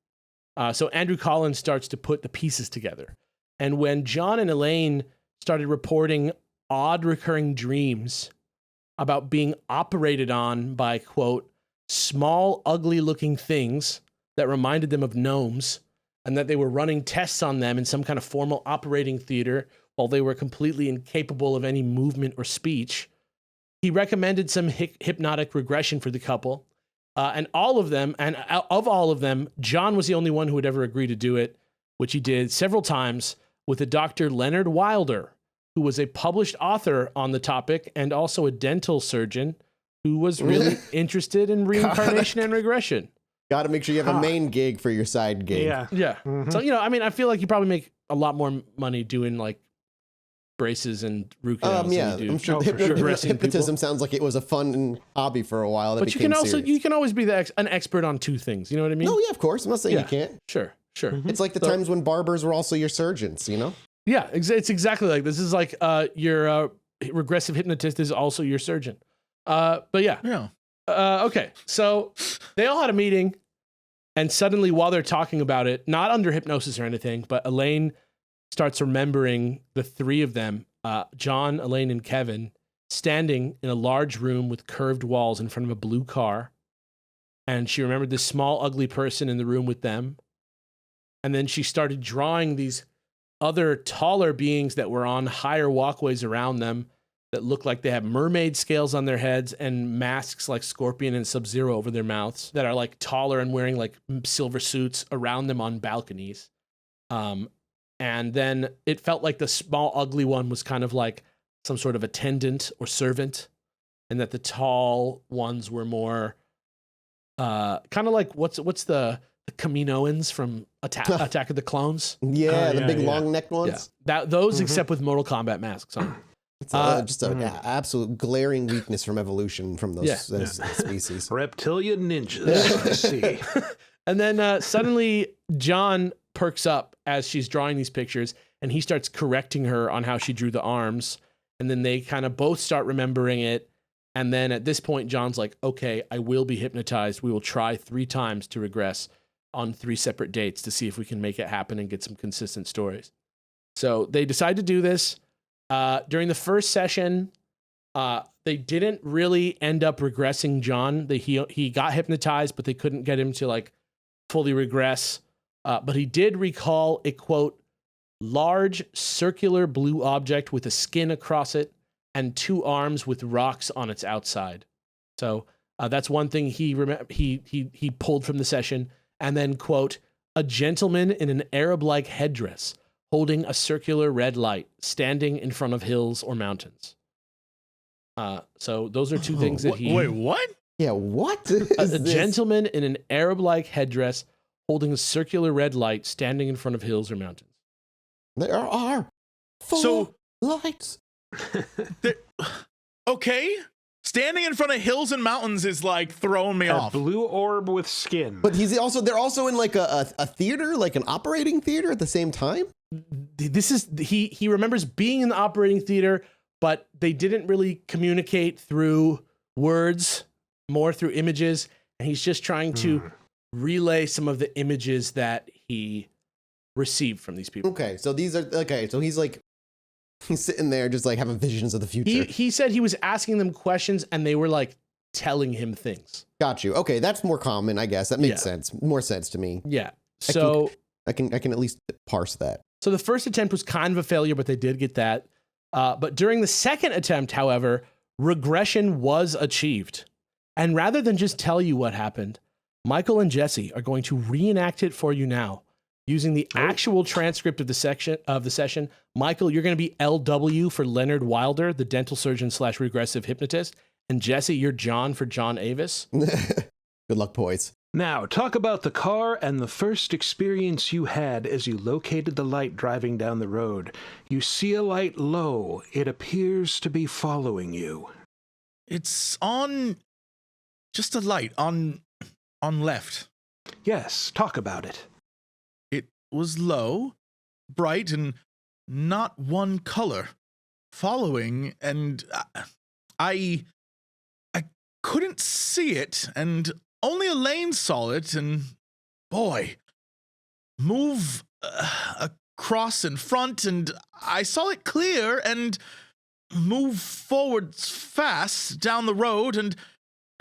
So Andrew Collins starts to put the pieces together. And when John and Elaine started reporting odd recurring dreams about being operated on by, quote, small, ugly-looking things that reminded them of gnomes, and that they were running tests on them in some kind of formal operating theater while they were completely incapable of any movement or speech, he recommended some hypnotic regression for the couple. And of all of them, John was the only one who would ever agree to do it, which he did several times with a Dr. Leonard Wilder, who was a published author on the topic and also a dental surgeon who was really interested in reincarnation and regression. Got to make sure you have a main gig for your side gig. Yeah. Yeah. So, I mean, I feel like you probably make a lot more money doing like braces and root canals. Yeah, than you do I'm sure dressing hypnotism people. sounds like it was a fun hobby for a while. That But you can also serious. you can always be an expert on two things. You know what I mean? No, yeah, of course. I'm not saying Yeah. you can't. Sure. It's like the times when barbers were also your surgeons, you know? Yeah, it's exactly like this. Is like your regressive hypnotist is also your surgeon. But yeah. Okay, so they all had a meeting, and suddenly while they're talking about it, not under hypnosis or anything, but Elaine starts remembering the three of them, John, Elaine, and Kevin, standing in a large room with curved walls in front of a blue car. And she remembered this small, ugly person in the room with them. And then she started drawing these other taller beings that were on higher walkways around them that look like they have mermaid scales on their heads and masks like Scorpion and Sub-Zero over their mouths that are like taller and wearing like silver suits around them on balconies. And then it felt like the small ugly one was kind of like some sort of attendant or servant, and that the tall ones were more kind of like what's the Kaminoans from Attack of the Clones? Yeah, the big long necked ones. Yeah. Those except with Mortal Kombat masks on. It's just an absolute glaring weakness from evolution from those species. Reptilian ninjas. I see. And then suddenly John perks up as she's drawing these pictures, and he starts correcting her on how she drew the arms. And then they kind of both start remembering it. And then at this point, John's like, okay, I will be hypnotized. We will try 3 times to regress on 3 separate dates to see if we can make it happen and get some consistent stories. So they decide to do this. During the first session, they didn't really end up regressing John. He got hypnotized, but they couldn't get him to like fully regress. But he did recall a, quote, large circular blue object with a skin across it and 2 arms with rocks on its outside. So that's one thing he pulled from the session. And then, quote, a gentleman in an Arab-like headdress holding a circular red light, standing in front of hills or mountains. So those are 2 things that he... Wait, what? Yeah, what? A gentleman in an Arab-like headdress holding a circular red light, standing in front of hills or mountains. There are 4 lights. Okay. Standing in front of hills and mountains is like throwing me off. Blue orb with skin. But they're also in like a theater, like an operating theater at the same time? This is he remembers being in the operating theater, but they didn't really communicate through words, more through images, and he's just trying to relay some of the images that he received from these people. Okay, so he's sitting there just like having visions of the future. He said he was asking them questions and they were like telling him things. Got you. Okay, that's more common, I guess. That makes sense. More sense to me. Yeah. So I can at least parse that. So the first attempt was kind of a failure, but they did get that. But during the second attempt, however, regression was achieved. And rather than just tell you what happened, Michael and Jesse are going to reenact it for you now using the actual transcript of the session. Michael, you're going to be LW for Leonard Wilder, the dental surgeon / regressive hypnotist. And Jesse, you're John for John Avis. Good luck, boys. Now, talk about the car and the first experience you had as you located the light driving down the road. You see a light low. It appears to be following you. It's on just a light on left. Yes, talk about it. It was low, bright, and not one color. Following, and I couldn't see it, and only Elaine saw it, and boy, move across in front, and I saw it clear, and move forwards fast down the road, and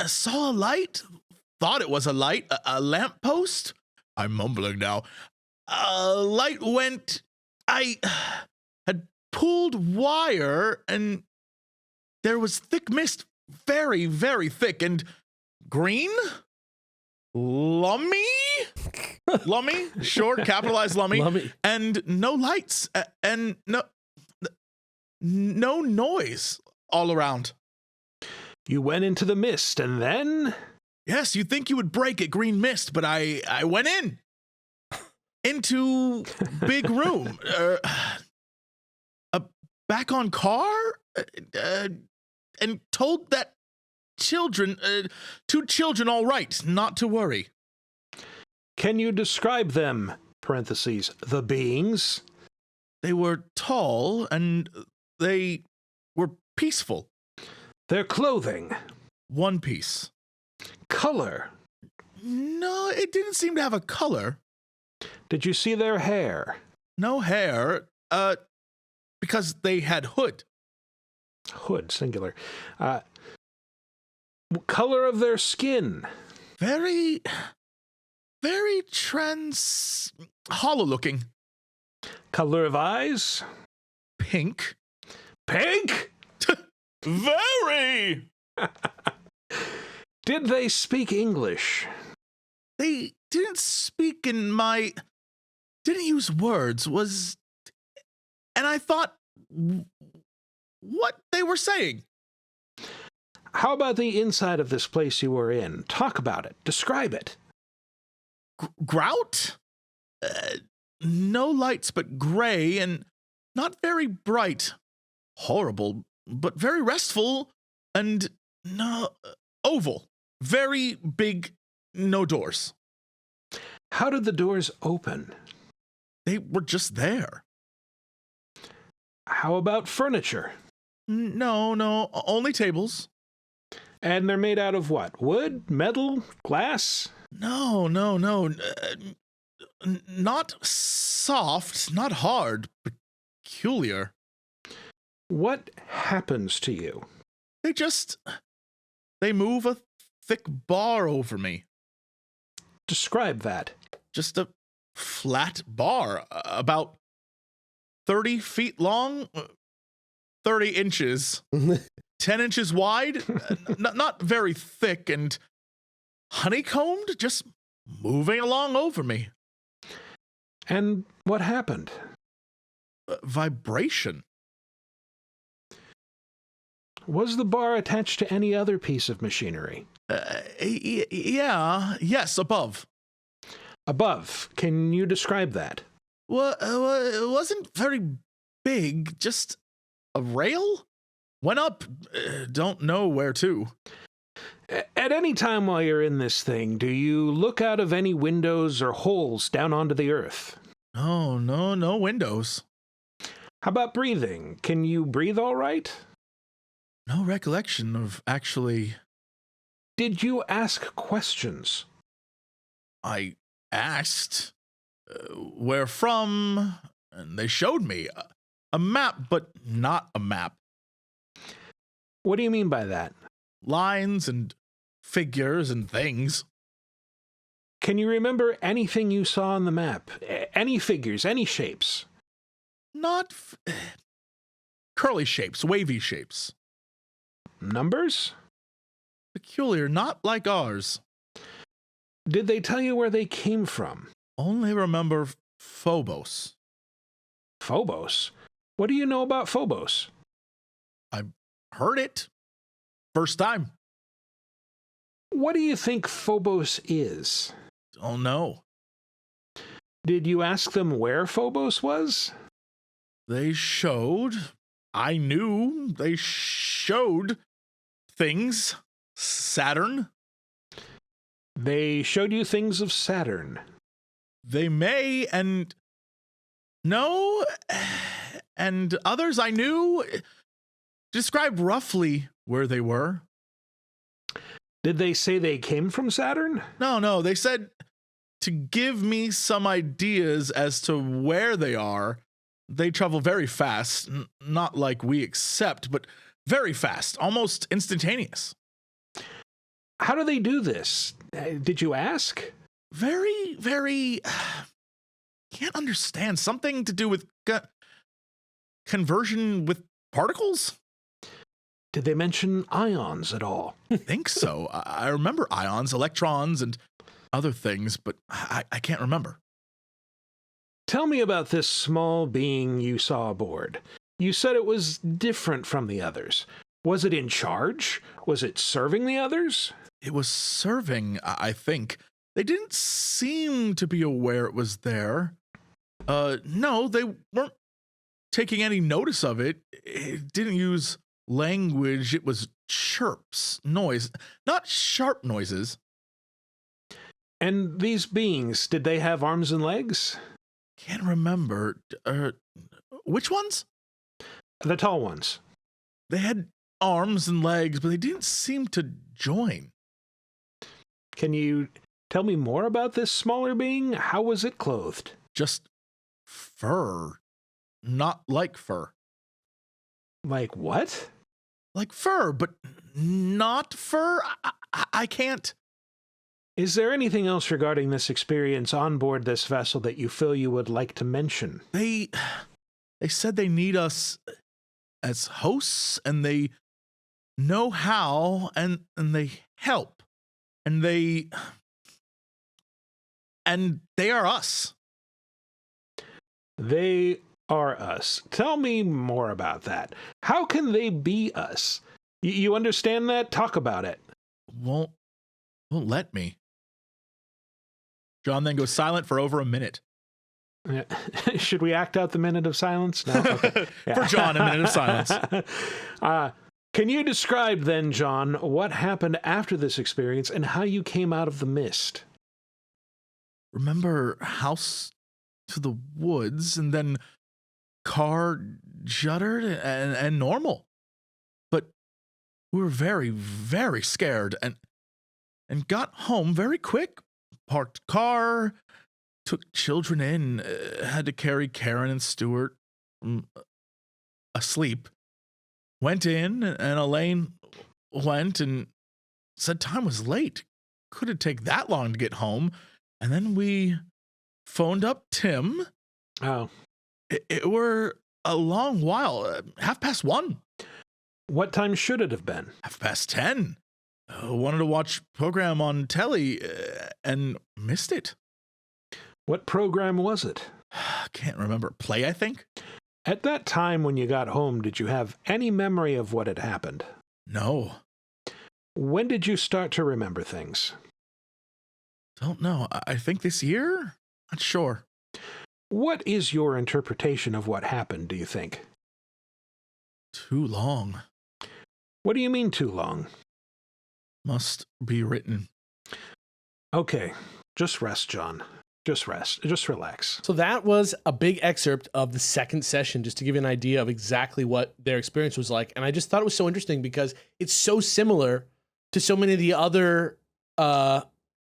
saw a light, thought it was a light, a lamppost. I'm mumbling now. A light went, I had pulled wire, and there was thick mist, very, very thick, and green? Lummy? Short, capitalized lummy. And no lights, and no noise all around. You went into the mist, and then? Yes, you'd think you would break at Green Mist, but I went into big room. Back on car? And told that two children all right, not to worry. Can you describe them, parentheses, the beings? They were tall, and they were peaceful. Their clothing? One piece. Color? No, it didn't seem to have a color. Did you see their hair? No hair, because they had hood. Hood, singular. Color of their skin? Very hollow looking. Color of eyes? Pink. Pink? Very! Did they speak English? They didn't speak didn't use words, and I thought what they were saying. How about the inside of this place you were in? Talk about it. Describe it. Grout? No lights but gray and not very bright. Horrible, but very restful and oval. Very big, no doors. How did the doors open? They were just there. How about furniture? No, only tables. And they're made out of what? Wood? Metal? Glass? No. Not soft, not hard, peculiar. What happens to you? They move a thick bar over me. Describe that. Just a flat bar, about 30 feet long, 30 inches, 10 inches wide, not very thick, and honeycombed, just moving along over me. And what happened? Vibration. Was the bar attached to any other piece of machinery? Yes, above. Above. Can you describe that? Well, it wasn't very big, just a rail? Went up, don't know where to. At any time while you're in this thing, do you look out of any windows or holes down onto the earth? Oh, no windows. How about breathing? Can you breathe all right? No recollection of actually... Did you ask questions? I asked where from, and they showed me a map, but not a map. What do you mean by that? Lines and figures and things. Can you remember anything you saw on the map? Any figures, any shapes? Not curly shapes, wavy shapes. Numbers? Peculiar, not like ours. Did they tell you where they came from? Only remember Phobos. Phobos? What do you know about Phobos? I heard it. First time. What do you think Phobos is? Oh, no. Did you ask them where Phobos was? They showed. I knew they showed things. Saturn. They showed you things of Saturn. They may, and no, and others I knew. Describe roughly where they were. Did they say they came from Saturn? No, they said to give me some ideas as to where they are. They travel very fast, not like we accept, but very fast, almost instantaneous. How do they do this? Did you ask? Very, can't understand. Something to do with conversion with particles? Did they mention ions at all? I think so. I remember ions, electrons, and other things, but I can't remember. Tell me about this small being you saw aboard. You said it was different from the others. Was it in charge? Was it serving the others? It was serving, I think. They didn't seem to be aware it was there. No, they weren't taking any notice of it. It didn't use language. It was chirps, noise, not sharp noises. And these beings, did they have arms and legs? Can't remember. Which ones? The tall ones. They had arms and legs, but they didn't seem to join. Can you tell me more about this smaller being? How was it clothed? Just fur. Not like fur. Like what? Like fur, but not fur? I can't. Is there anything else regarding this experience on board this vessel that you feel you would like to mention? They said they need us as hosts, and they know how, and they help. And they are us. They are us. Tell me more about that. How can they be us? You understand that? Talk about it. Won't let me. John then goes silent for over a minute. Should we act out the minute of silence? No? Okay. Yeah. For John, a minute of silence. Can you describe then, John, what happened after this experience and how you came out of the mist? Remember house to the woods, and then car juddered and normal. But we were very, very scared and got home very quick. Parked car, took children in, had to carry Karen and Stuart asleep. Went in, and Elaine went and said time was late. Couldn't take that long to get home. And then we phoned up Tim. Oh. It were a long while, 1:30. What time should it have been? 10:30. Wanted to watch program on telly and missed it. What program was it? Can't remember. Play, I think? At that time when you got home, did you have any memory of what had happened? No. When did you start to remember things? Don't know. I think this year? Not sure. What is your interpretation of what happened, do you think? Too long. What do you mean too long? Must be written. Okay, just rest, John. Just rest. Just relax. So that was a big excerpt of the second session, just to give you an idea of exactly what their experience was like. And I just thought it was so interesting because it's so similar to so many of the other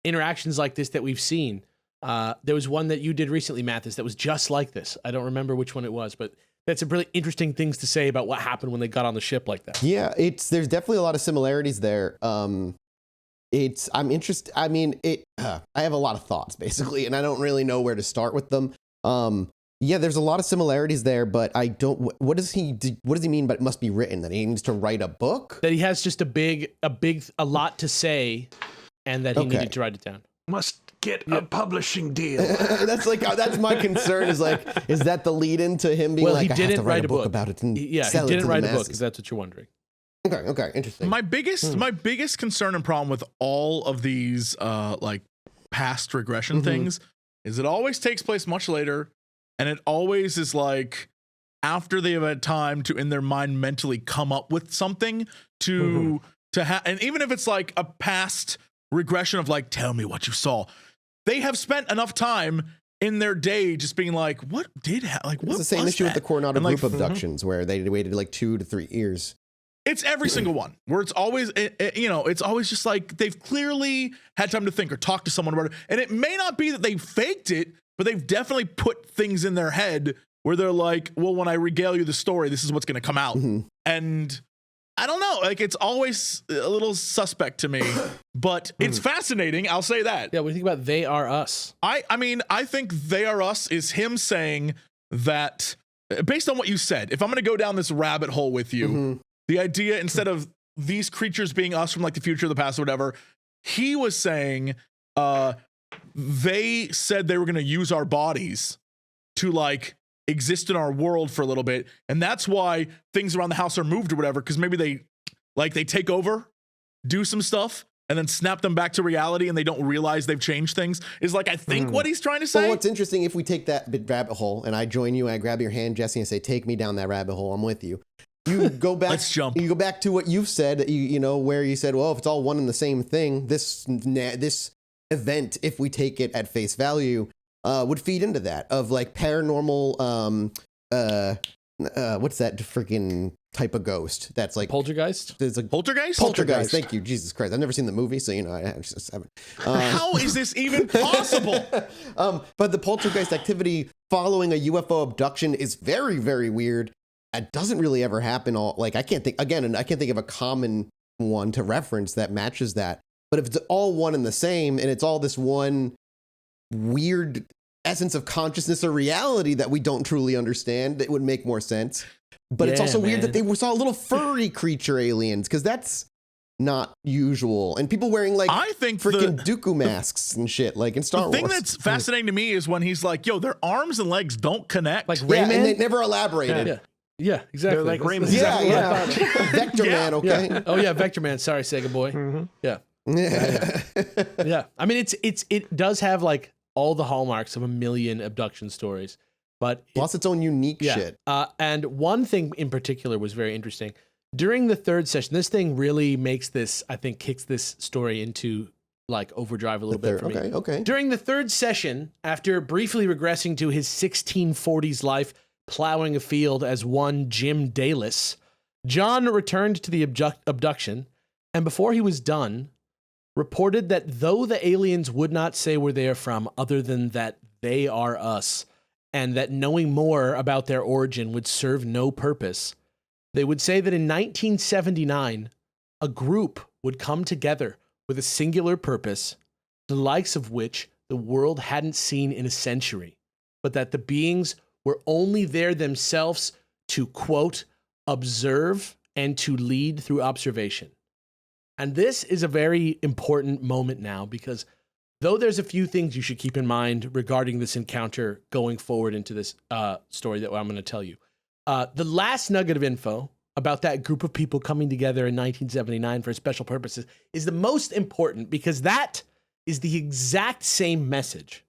interactions like this that we've seen. There was one that you did recently, Mathis, that was just like this. I don't remember which one it was, but that's some really interesting things to say about what happened when they got on the ship like that. Yeah, there's definitely a lot of similarities there. I'm interested. I mean, I have a lot of thoughts basically, and I don't really know where to start with them. Yeah, there's a lot of similarities there, but I don't. What does he mean? But it must be written, that he needs to write a book. That he has just a lot to say, and that he needed to write it down. Must get a publishing deal. That's my concern. Is that the lead into him being he I didn't have to write a book book about it and he sell it didn't to write the a book. masses. If that's what you're wondering. Okay, interesting. My biggest concern and problem with all of these like past regression things is it always takes place much later, and it always is like after they have had time to in their mind mentally come up with something to have, and even if it's like a past regression of like, tell me what you saw, they have spent enough time in their day just being like, what did like what? It's the same issue with the Coronado group abductions where they waited like 2 to 3 years. It's every single one where it's always, it's always just like they've clearly had time to think or talk to someone about it. And it may not be that they faked it, but they've definitely put things in their head where they're like, well, when I regale you the story, this is what's going to come out. And I don't know, like it's always a little suspect to me, but it's fascinating. I'll say that. Yeah, what do you think about They Are Us? I mean, I think They Are Us is him saying that based on what you said, if I'm going to go down this rabbit hole with you, the idea, instead of these creatures being us from like the future, the past, or whatever, he was saying they said they were going to use our bodies to like exist in our world for a little bit. And that's why things around the house are moved or whatever, because maybe they Like they take over, do some stuff, and then snap them back to reality, and they don't realize they've changed things, is like, I think what he's trying to say. Well, what's interesting, if we take that bit rabbit hole and I join you and I grab your hand, Jesse, and say, take me down that rabbit hole, I'm with you. You go back. Let's jump. You go back to what you've said, you know, where you said, well, if it's all one and the same thing, this event, if we take it at face value, would feed into that of like paranormal, what's that freaking type of ghost that's like Poltergeist? There's like Poltergeist. Thank you, Jesus Christ. I've never seen the movie, so you know I just haven't. How is this even possible? But the poltergeist activity following a UFO abduction is very, very weird. It doesn't really ever happen. I can't think of a common one to reference that matches that. But if it's all one and the same, and it's all this one weird essence of consciousness or reality that we don't truly understand, it would make more sense. But it's also weird that they saw a little furry creature aliens, because that's not usual. And people wearing like I think freaking Dooku masks and shit, like in Star Wars. The thing that's fascinating to me is when he's like, yo, their arms and legs don't connect. Like yeah, Rayman? and they never elaborated. Yeah, exactly. They're like Rayman. Yeah. Vector Man, okay? Yeah. Oh yeah, Vector Man. Sorry, Sega boy. Mm-hmm. Yeah. I mean, it does have like all the hallmarks of a million abduction stories, but Plus its own unique shit. And one thing in particular was very interesting. During the third session, this thing really makes this, I think, kicks this story into like overdrive a little bit for me. Okay. During the third session, after briefly regressing to his 1640s life, plowing a field as one Jim Dalis, John returned to the abduction, and before he was done, reported that though the aliens would not say where they are from other than that they are us, and that knowing more about their origin would serve no purpose, they would say that in 1979, a group would come together with a singular purpose, the likes of which the world hadn't seen in a century, but that the beings were only there themselves to, quote, observe and to lead through observation. And this is a very important moment now, because though there's a few things you should keep in mind regarding this encounter going forward into this story that I'm going to tell you. The last nugget of info about that group of people coming together in 1979 for special purposes is the most important, because that is the exact same message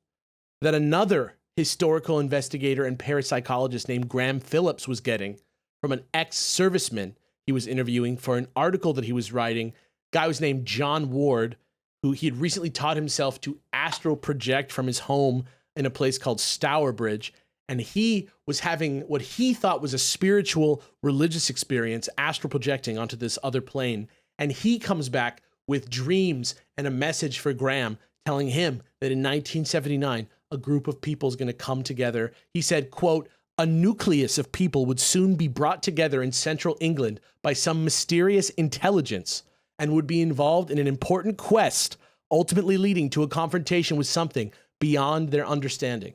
that another historical investigator and parapsychologist named Graham Phillips was getting from an ex-serviceman he was interviewing for an article that he was writing. Guy was named John Ward, who he had recently taught himself to astral project from his home in a place called Stourbridge. And he was having what he thought was a spiritual, religious experience, astral projecting onto this other plane. And he comes back with dreams and a message for Graham telling him that in 1979, a group of people is going to come together. He said, quote, a nucleus of people would soon be brought together in central England by some mysterious intelligence and would be involved in an important quest, ultimately leading to a confrontation with something beyond their understanding.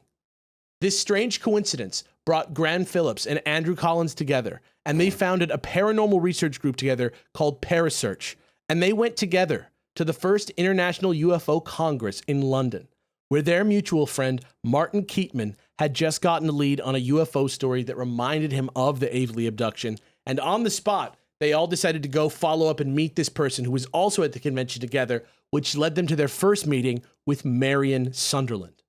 This strange coincidence brought Graham Phillips and Andrew Collins together, and they founded a paranormal research group together called Parasearch, and they went together to the first International UFO Congress in London, where their mutual friend, Martin Keatman, had just gotten the lead on a UFO story that reminded him of the Aveley abduction, and on the spot, they all decided to go follow up and meet this person who was also at the convention together, which led them to their first meeting with Marion Sunderland.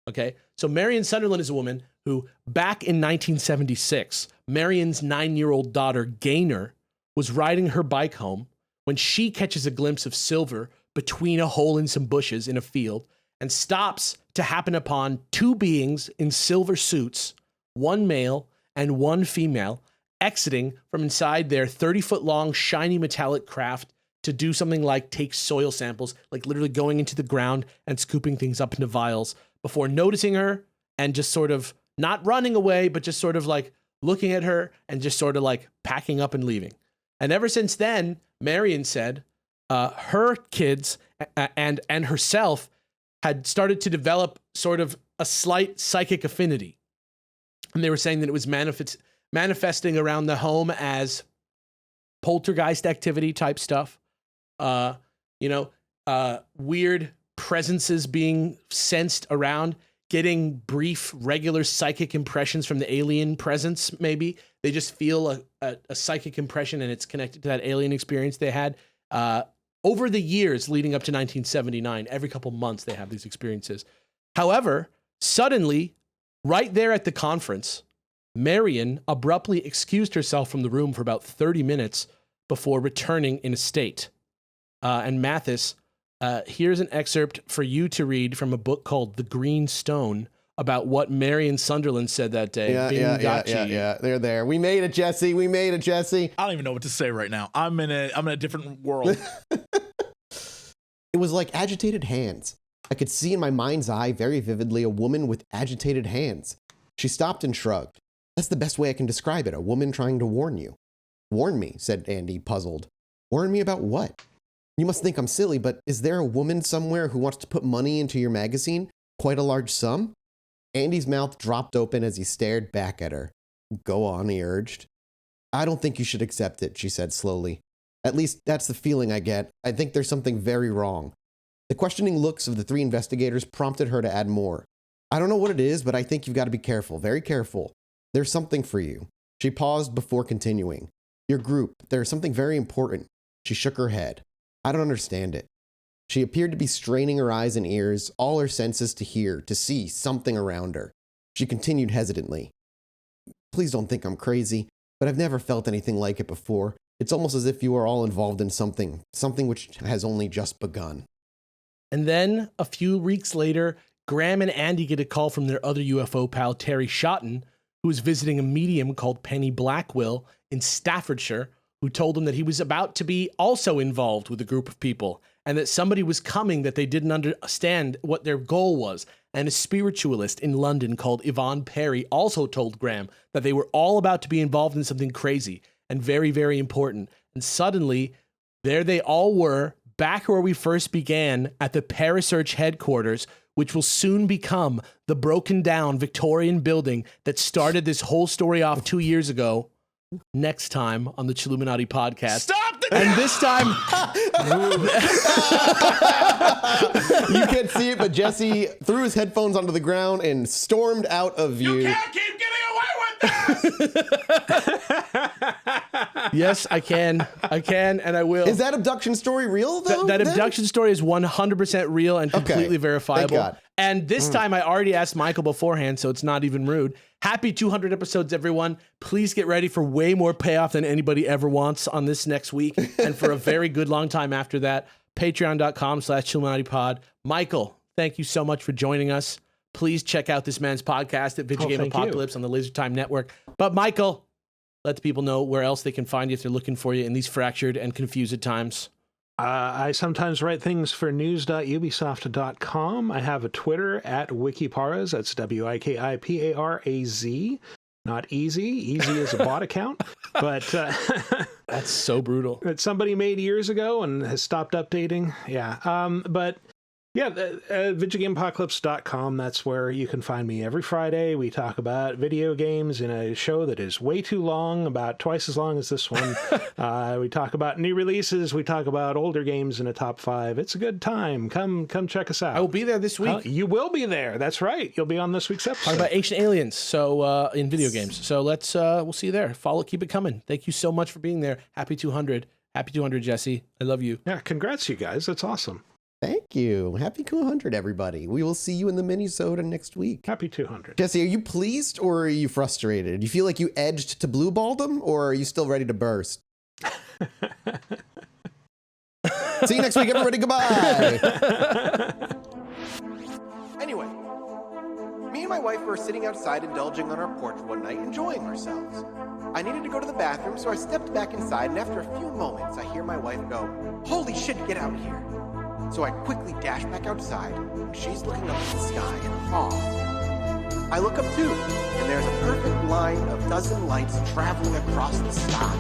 Okay, so Marion Sunderland is a woman who, back in 1976, Marion's 9-year-old daughter, Gaynor, was riding her bike home when she catches a glimpse of silver between a hole in some bushes in a field and stops to happen upon two beings in silver suits, one male and one female, exiting from inside their 30-foot-long, shiny metallic craft to do something like take soil samples, like literally going into the ground and scooping things up into vials, before noticing her and just sort of not running away, but just sort of like looking at her and just sort of like packing up and leaving. And ever since then, Marion said her kids and herself had started to develop sort of a slight psychic affinity. And they were saying that it was manifesting around the home as poltergeist activity type stuff. Weird presences being sensed around, getting brief, regular psychic impressions from the alien presence, maybe. They just feel a psychic impression, and it's connected to that alien experience they had. Over the years leading up to 1979, every couple months they have these experiences. However, suddenly, right there at the conference, Marion abruptly excused herself from the room for about 30 minutes before returning in a state. And Mathis, here's an excerpt for you to read from a book called The Green Stone about what Marion Sunderland said that day. Yeah. They're there. We made it, Jesse. We made it, Jesse. I don't even know what to say right now. I'm in a different world. It was like agitated hands. I could see in my mind's eye very vividly a woman with agitated hands. She stopped and shrugged. That's the best way I can describe it. A woman trying to warn you. Warn me, said Andy, puzzled. Warn me about what? You must think I'm silly, but is there a woman somewhere who wants to put money into your magazine? Quite a large sum? Andy's mouth dropped open as he stared back at her. Go on, he urged. I don't think you should accept it, she said slowly. At least that's the feeling I get. I think there's something very wrong. The questioning looks of the three investigators prompted her to add more. I don't know what it is, but I think you've got to be careful, very careful. There's something for you. She paused before continuing. Your group, there's something very important. She shook her head. I don't understand it. She appeared to be straining her eyes and ears, all her senses to hear, to see something around her. She continued hesitantly. Please don't think I'm crazy, but I've never felt anything like it before. It's almost as if you are all involved in something which has only just begun. And then, a few weeks later, Graham and Andy get a call from their other UFO pal, Terry Shotton, who was visiting a medium called Penny Blackwell in Staffordshire, who told them that he was about to be also involved with a group of people, and that somebody was coming that they didn't understand what their goal was. And a spiritualist in London called Yvonne Perry also told Graham that they were all about to be involved in something crazy and very, very important. And suddenly, there they all were, back where we first began at the Parasearch headquarters, which will soon become the broken down Victorian building that started this whole story off 2 years ago. Next time on the Chilluminati podcast. Stop the And this time, You can't see it, but Jesse threw his headphones onto the ground and stormed out of view. You can't keep getting away with this! yes, I can, and I will. Is that abduction story real, though? That abduction story is 100% real and completely verifiable. Thank God. And this time I already asked Michael beforehand, so it's not even rude. Happy 200 episodes, everyone. Please get ready for way more payoff than anybody ever wants on this next week. And for a very good long time after that, patreon.com/ChilluminatiPod. Michael, thank you so much for joining us. Please check out this man's podcast at Video Game Apocalypse on the Laser Time Network. But Michael, let the people know where else they can find you if they're looking for you in these fractured and confused times. I sometimes write things for news.ubisoft.com. I have a Twitter at Wikiparaz. That's Wikiparaz. Not easy. Easy is a bot account. But that's so brutal. That somebody made years ago and has stopped updating. Yeah. But yeah, VidjagameApocalypse.com. That's where you can find me every Friday. We talk about video games in a show that is way too long, about twice as long as this one. We talk about new releases. We talk about older games in a top 5. It's a good time. Come check us out. I will be there this week. You will be there. That's right. You'll be on this week's episode. Talk about ancient aliens. So in video games. So we'll see you there. Keep it coming. Thank you so much for being there. Happy 200. Happy 200, Jesse. I love you. Yeah. Congrats, you guys. That's awesome. Thank you. Happy 200, everybody. We will see you in the mini-soda next week. Happy 200. Jesse, are you pleased or are you frustrated? Do you feel like you edged to blue balled them, or are you still ready to burst? See you next week, everybody. Goodbye. Anyway, me and my wife were sitting outside indulging on our porch one night, enjoying ourselves. I needed to go to the bathroom, so I stepped back inside, and after a few moments, I hear my wife go, "Holy shit, get out here." So I quickly dash back outside, and she's looking up at the sky in awe. I look up too, and there's a perfect line of dozen lights traveling across the sky.